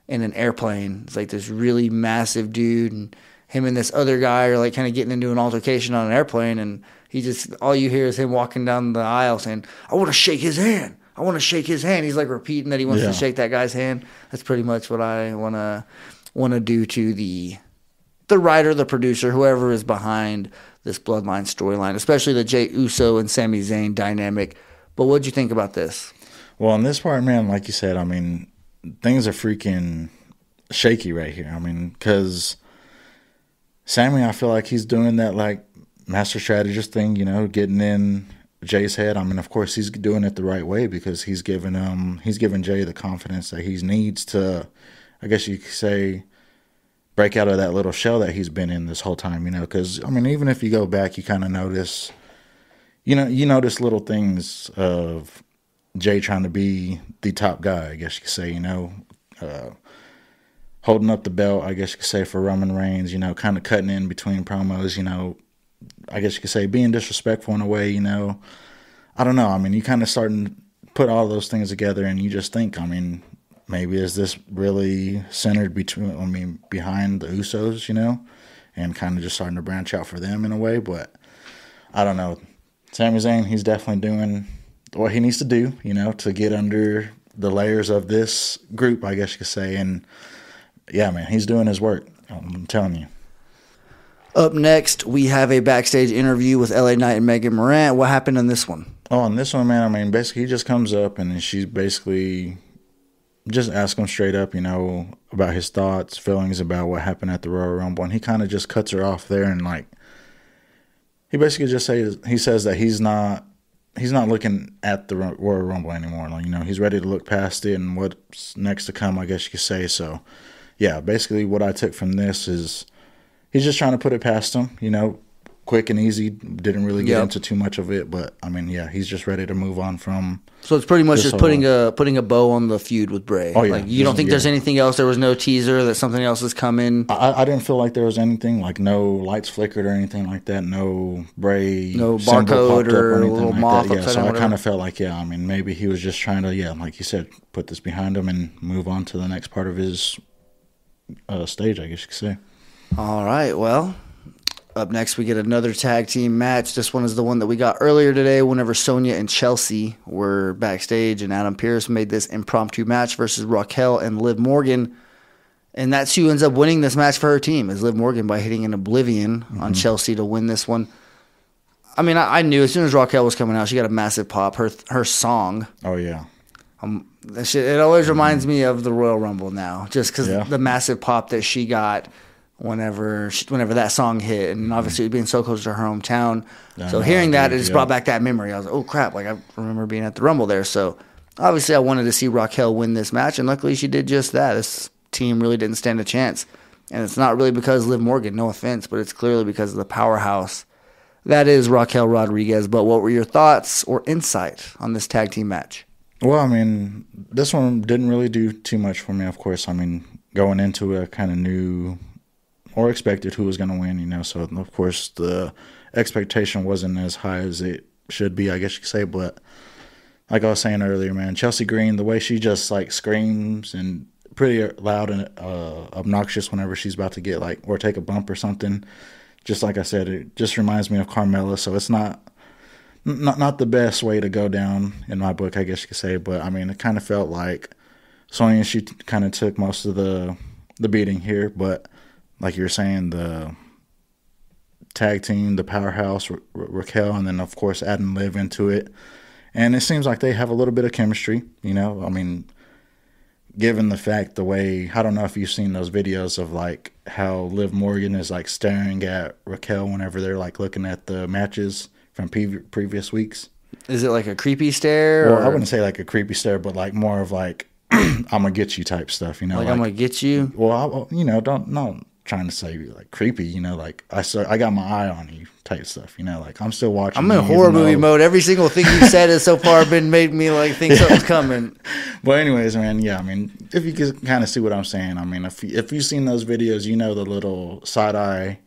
in an airplane. It's like this really massive dude, and him and this other guy are like kind of getting into an altercation on an airplane, and he just, all you hear is him walking down the aisle saying, "I want to shake his hand. I want to shake his hand." He's like repeating that he wants to shake that guy's hand. That's pretty much what I want to do to the writer, the producer, whoever is behind this Bloodline storyline, especially the Jey Uso and Sami Zayn dynamic. But what'd you think about this?
Well, in this part, man, like you said, I mean, things are freaking shaky right here. I mean, because Sami, I feel like he's doing that like master strategist thing, you know, getting in Jay's head. I mean, of course, he's doing it the right way, because he's giving Jay the confidence that he needs to, I guess you could say, break out of that little shell that he's been in this whole time, you know. Because, I mean, even if you go back, you kind of notice, you notice little things of Jay trying to be the top guy, I guess you could say, you know, holding up the belt, I guess you could say, for Roman Reigns, you know, kind of cutting in between promos, you know, I guess you could say being disrespectful in a way, you know. I don't know. I mean, you kind of starting to put all those things together, and you just think, I mean, maybe is this really centered behind the Usos, you know, and kind of just starting to branch out for them in a way. But I don't know. Sami Zayn, he's definitely doing what he needs to do, you know, to get under the layers of this group, I guess you could say. And yeah, man, he's doing his work. I'm telling you.
Up next, we have a backstage interview with LA Knight and Megan Morant. What happened in this one?
Oh, on this one, man, I mean, basically he just comes up and she's basically just asks him straight up, you know, about his thoughts, feelings about what happened at the Royal Rumble. And he kind of just cuts her off there, and like, he basically just says that he's not looking at the Royal Rumble anymore. Like, you know, he's ready to look past it and what's next to come, I guess you could say. So, yeah, basically what I took from this is he's just trying to put it past him, you know, quick and easy. Didn't really get into too much of it, but I mean, yeah, he's just ready to move on from.
So it's pretty much just putting a bow on the feud with Bray.
Oh yeah,
like, you don't think there's anything else? There was no teaser that something else is coming.
I didn't feel like there was anything, like no lights flickered or anything like that. No Bray,
no barcode or a little moth.
Like that. Yeah, so I kind of felt like, I mean, maybe he was just trying to, like you said, put this behind him and move on to the next part of his stage, I guess you could say.
All right, well, up next we get another tag team match. This one is the one that we got earlier today whenever Sonya and Chelsea were backstage, and Adam Pearce made this impromptu match versus Raquel and Liv Morgan. And that's who ends up winning this match for her team, is Liv Morgan, by hitting an Oblivion on Chelsea to win this one. I mean, I knew as soon as Raquel was coming out, she got a massive pop. Her song.
Oh, yeah.
That shit, it always reminds me of the Royal Rumble now, just because the massive pop that she got whenever that song hit, and obviously being so close to her hometown. So hearing that, it just brought back that memory. I was like, oh, crap, like I remember being at the Rumble there. So obviously I wanted to see Raquel win this match, and luckily she did just that. This team really didn't stand a chance. And it's not really because Liv Morgan, no offense, but it's clearly because of the powerhouse that is Raquel Rodriguez. But what were your thoughts or insight on this tag team match?
Well, I mean, this one didn't really do too much for me, of course. I mean, going into it, I kind of knew or expected who was going to win, you know. So, of course, the expectation wasn't as high as it should be, I guess you could say. But like I was saying earlier, man, Chelsea Green, the way she just, like, screams and pretty loud and obnoxious whenever she's about to get, like, or take a bump or something. Just like I said, it just reminds me of Carmella. So it's not the best way to go down in my book, I guess you could say. But, I mean, it kind of felt like Sonya, she kind of took most of the beating here. But like you were saying, the tag team, the powerhouse, Raquel, and then, of course, adding Liv into it. And it seems like they have a little bit of chemistry, you know. I mean, given the fact the way, I don't know if you've seen those videos of, like, how Liv Morgan is, like, staring at Raquel whenever they're, like, looking at the matches from previous weeks.
Is it like a creepy stare?
Well, I wouldn't say like a creepy stare, but like more of like, I'm going to get you type stuff, you know?
Like I'm going to get you?
Well, you know, not trying to say like creepy, you know, like I got my eye on you type stuff, you know, like I'm still watching.
I'm in horror movie mode. Every single thing you said has so far made me like think something's coming.
But anyways, man, yeah, I mean, if you can kind of see what I'm saying, I mean, if you've seen those videos, you know the little side eye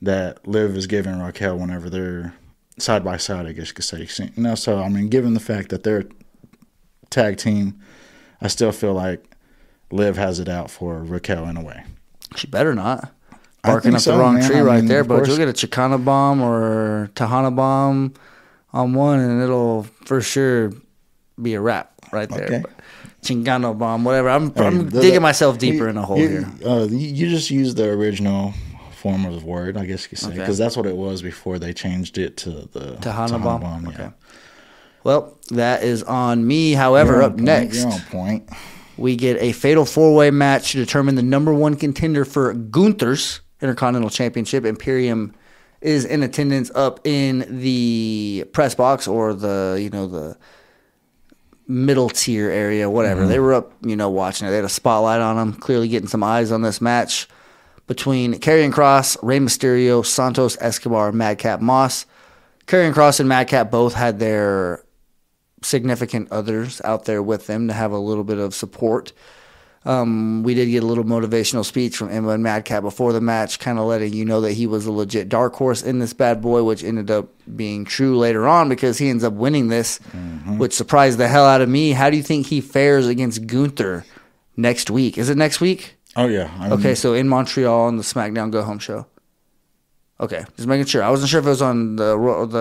that Liv is giving Raquel whenever they're side by side, I guess you could say. You know, so I mean, given the fact that they're a tag team, I still feel like Liv has it out for Raquel in a way.
She better not. Barking up the wrong tree right there, but you'll get a Chicana bomb or Tejana bomb on one, and it'll for sure be a wrap right there.
Okay.
Chicana bomb, whatever. I'm digging myself deeper in a hole here.
You just use the original form of the word, I guess you could say, because that's what it was before they changed it to the Tejana bomb.
Okay. Yeah. Well, that is on me. However, up next,
you're on point.
We get a fatal four-way match to determine the number one contender for Gunther's Intercontinental Championship. Imperium is in attendance up in the press box or the middle tier area, whatever. They were up, watching it. They had a spotlight on them, clearly getting some eyes on this match between Karrion Kross, Rey Mysterio, Santos Escobar, and Madcap Moss. Karrion Kross and Madcap both had their significant others out there with them to have a little bit of support. We did get a little motivational speech from Emma and Madcap before the match, kind of letting you know that he was a legit dark horse in this bad boy, which ended up being true later on because he ends up winning this, which surprised the hell out of me. How do you think he fares against Gunther next week? Is it next week?
Oh, yeah.
Okay, so in Montreal on the SmackDown Go Home show. Okay, just making sure. I wasn't sure if it was on the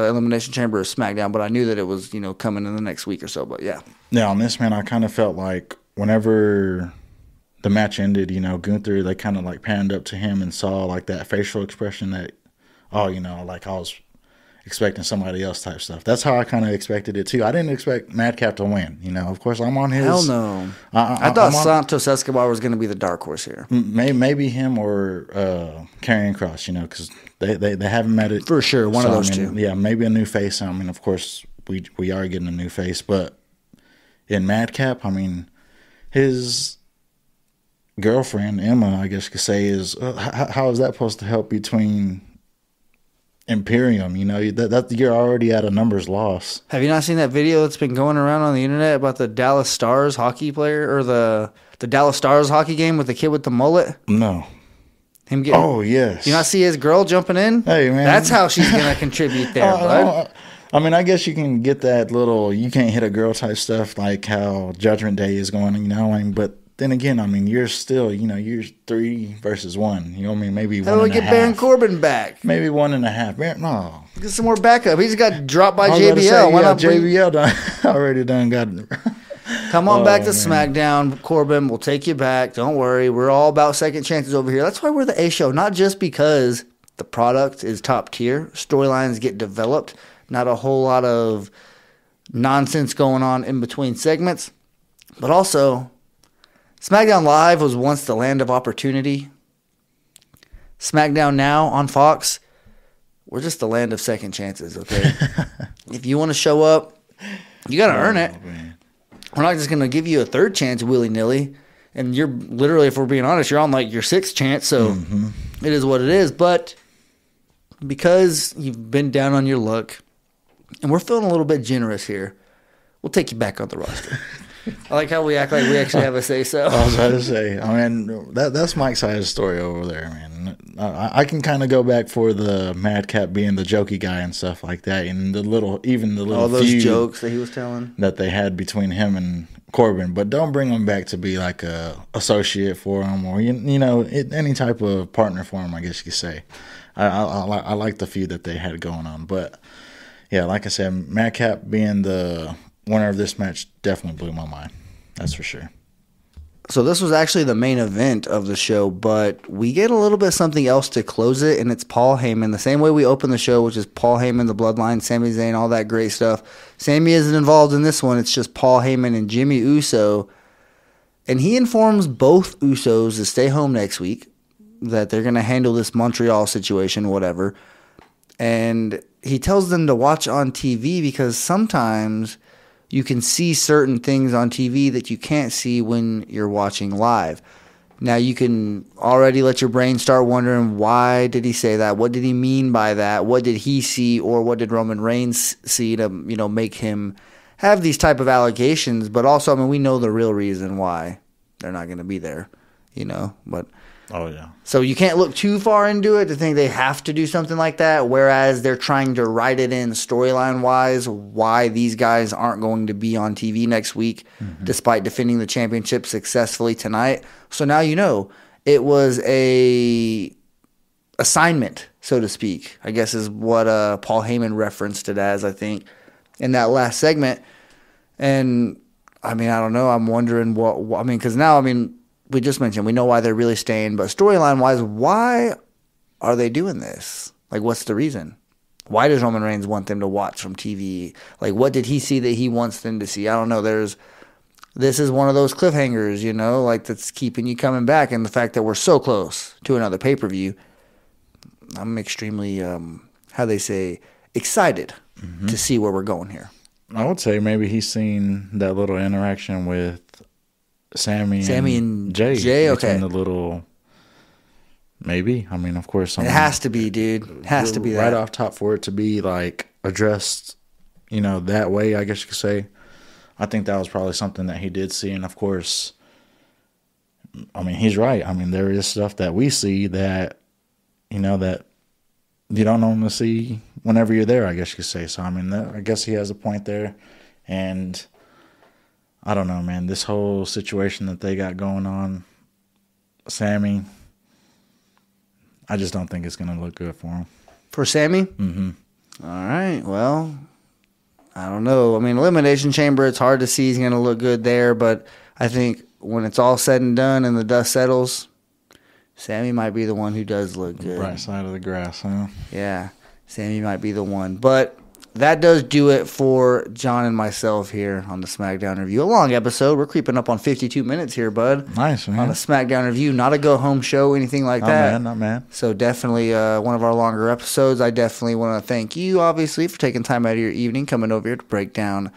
Elimination Chamber or SmackDown, but I knew that it was, coming in the next week or so, but yeah.
Yeah, on this, man, I kind of felt like whenever the match ended, Gunther, they kind of like panned up to him and saw like that facial expression that, like I was expecting somebody else type stuff. That's how I kind of expected it too. I didn't expect Madcap to win. Of course, I'm on his.
Hell no. I thought Santos Escobar was going to be the dark horse here.
Maybe him or Karrion Kross, because they haven't met it.
For sure, one of those two.
Yeah, maybe a new face. I mean, of course, we are getting a new face. But in Madcap, I mean, his girlfriend, Emma, I guess you could say, is how is that supposed to help between Imperium? That you're already at a numbers loss.
Have you not seen that video that's been going around on the internet about the Dallas Stars hockey player or the Dallas Stars hockey game with the kid with the mullet?
No.
Him getting.
Oh yes.
You not see his girl jumping in?
Hey man,
that's how she's gonna contribute there, bud.
I mean, I guess you can get that little "you can't hit a girl" type stuff, like how Judgment Day is going. But then again, I mean, you're still, you're 3 versus 1. You know what I mean? Maybe
How do we get Baron Corbin back?
Maybe 1.5. No.
Get some more backup. He just got dropped by
I was about to
JBL.
say,
Why
yeah,
not bring-
JBL already done got.
Come on back to
man.
SmackDown, Corbin. We'll take you back. Don't worry. We're all about second chances over here. That's why we're the A show. Not just because the product is top tier. Storylines get developed. Not a whole lot of nonsense going on in between segments. But also, SmackDown Live was once the land of opportunity. SmackDown Now on Fox, we're just the land of second chances, okay? If you want to show up, you got to earn it.
Man.
We're not just going to give you a third chance willy-nilly. And you're literally, if we're being honest, you're on like your 6th chance. So it is what it is. But because you've been down on your luck, and we're feeling a little bit generous here, we'll take you back on the roster. I like how we act like we actually have a say-so.
I was about to say, I mean, that's Mike's side of the story over there, man. I can kind of go back for the Madcap being the jokey guy and stuff like that, and the little
All those
feud
jokes that he was telling.
that they had between him and Corbin, but don't bring him back to be like a associate for him or any type of partner for him, I guess you could say. I like the feud that they had going on, but yeah, like I said, Madcap being the winner of this match definitely blew my mind. That's for sure.
So this was actually the main event of the show, but we get a little bit something else to close it, and it's Paul Heyman. The same way we open the show, which is Paul Heyman, the Bloodline, Sami Zayn, all that great stuff. Sami isn't involved in this one. It's just Paul Heyman and Jimmy Uso. And he informs both Usos to stay home next week, that they're going to handle this Montreal situation, whatever. And he tells them to watch on TV because sometimes you can see certain things on TV that you can't see when you're watching live. Now you can already let your brain start wondering, why did he say that? What did he mean by that? What did he see, or what did Roman Reigns see to, make him have these type of allegations? But also, I mean, we know the real reason why they're not going to be there, but
Oh, yeah.
so you can't look too far into it to think they have to do something like that, whereas they're trying to write it in storyline-wise why these guys aren't going to be on TV next week despite defending the championship successfully tonight. So now it was a assignment, so to speak, I guess is what Paul Heyman referenced it as, I think, in that last segment. And, I mean, I don't know. I'm wondering because now, we just mentioned, we know why they're really staying, but storyline-wise, why are they doing this? Like, what's the reason? Why does Roman Reigns want them to watch from TV? Like, what did he see that he wants them to see? I don't know. This is one of those cliffhangers, like that's keeping you coming back. And the fact that we're so close to another pay-per-view, I'm extremely, excited to see where we're going here.
I would say maybe he's seen that little interaction with Sami and Jay.
Okay.
The little, maybe. I mean, of course.
It has to be, dude. It has to be that.
Right off top for it to be, like, addressed, that way, I guess you could say. I think that was probably something that he did see. And, of course, I mean, he's right. I mean, there is stuff that we see that, that you don't normally see whenever you're there, I guess you could say. So, I mean, I guess he has a point there. And I don't know, man. This whole situation that they got going on, Sami, I just don't think it's going to look good for him.
For Sami?
Mm-hmm.
All right. Well, I don't know. I mean, Elimination Chamber, it's hard to see he's going to look good there, but I think when it's all said and done and the dust settles, Sami might be the one who does look good.
Bright side of the grass, huh?
Yeah, Sami might be the one. But that does do it for John and myself here on the SmackDown Review. A long episode. We're creeping up on 52 minutes here, bud.
Nice, man.
On a SmackDown Review. Not a go-home show, anything like that.
Not mad.
So definitely one of our longer episodes. I definitely want to thank you, obviously, for taking time out of your evening, coming over here to break down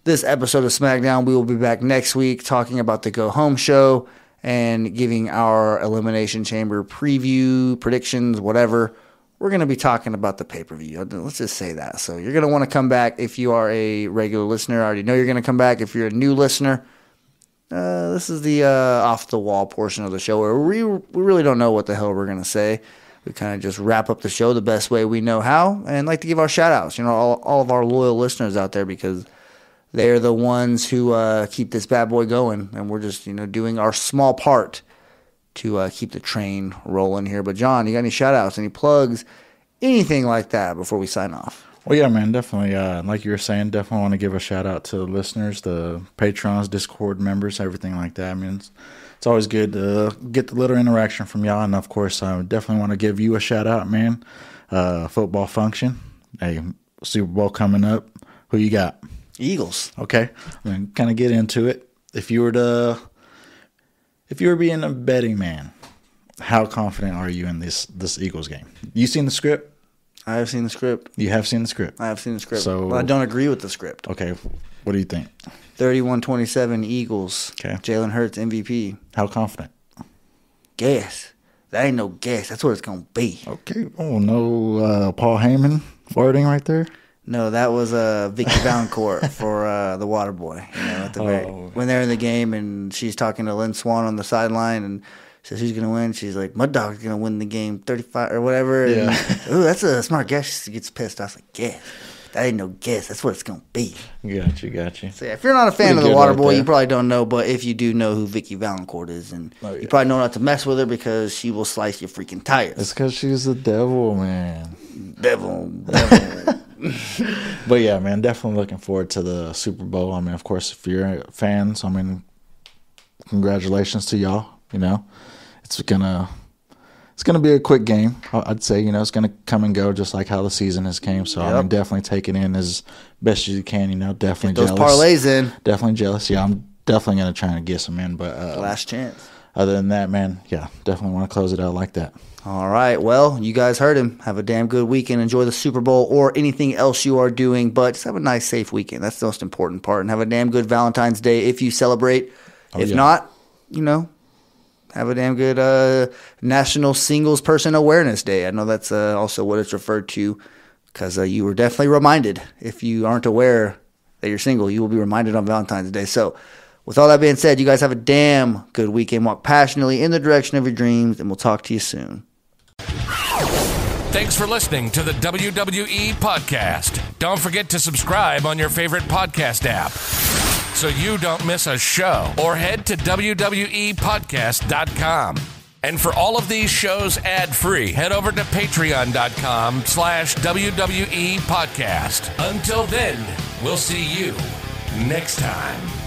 this episode of SmackDown. We will be back next week talking about the go-home show and giving our Elimination Chamber preview, predictions, whatever. We're going to be talking about the pay-per-view. Let's just say that. So you're going to want to come back if you are a regular listener. I already know you're going to come back. If you're a new listener, this is the off-the-wall portion of the show where we really don't know what the hell we're going to say. We kind of just wrap up the show the best way we know how and like to give our shout-outs, all of our loyal listeners out there, because they're the ones who keep this bad boy going, and we're just doing our small part to keep the train rolling here. But John, you got any shout outs, any plugs, anything like that before we sign off?
Well, yeah, man, definitely. Like you were saying, definitely want to give a shout out to the listeners, the patrons, Discord members, everything like that. I mean, it's always good to get the little interaction from y'all, and of course, I definitely want to give you a shout out, man. Football function, hey, Super Bowl coming up. Who you got?
Eagles.
Okay, I'm gonna kind of get into it. If you were being a betting man, how confident are you in this Eagles game? You seen the script?
I have seen the script.
You have seen the script?
I have seen the script.
So,
but I don't agree with the script.
Okay, what do you think?
31-27 Eagles.
Okay.
Jalen Hurts MVP.
How confident?
Guess. That ain't no guess. That's what it's going to be.
Okay. Oh, no Paul Heyman farting right there?
No, that was Vicky Valancourt for the water boy. At the when they're in the game and she's talking to Lynn Swann on the sideline and says who's going to win. She's like, Mud Dog's going to win the game 35 or whatever.
Yeah.
Ooh, that's a smart guess. She gets pissed. I was like, guess. That ain't no guess. That's what it's going to be.
Got you.
So, yeah, if you're not a fan of the water boy, you probably don't know. But if you do know who Vicky Valancourt is, and you probably know not to mess with her because she will slice your freaking tires.
It's because she's the devil, man.
Devil.
But yeah, man, definitely looking forward to the Super Bowl. I mean, of course, if you're fans, I mean, congratulations to y'all. It's gonna be a quick game. I'd say, it's gonna come and go just like how the season has came. So I mean, definitely take it in as best as you can. Definitely
get those
jealous.
Parlays in.
Definitely jealous. Yeah, I'm definitely gonna try and get some in. But
last chance.
Other than that, man, yeah, definitely want to close it out like that.
All right. Well, you guys heard him. Have a damn good weekend. Enjoy the Super Bowl or anything else you are doing, but just have a nice, safe weekend. That's the most important part. And have a damn good Valentine's Day if you celebrate. If not, have a damn good National Singles Person Awareness Day. I know that's also what it's referred to because you were definitely reminded. If you aren't aware that you're single, you will be reminded on Valentine's Day. So with all that being said, you guys have a damn good weekend. Walk passionately in the direction of your dreams, and we'll talk to you soon.
Thanks for listening to the WWE Podcast. Don't forget to subscribe on your favorite podcast app so you don't miss a show, or head to WWEpodcast.com. And for all of these shows ad-free, head over to patreon.com/WWE Podcast. Until then, we'll see you next time.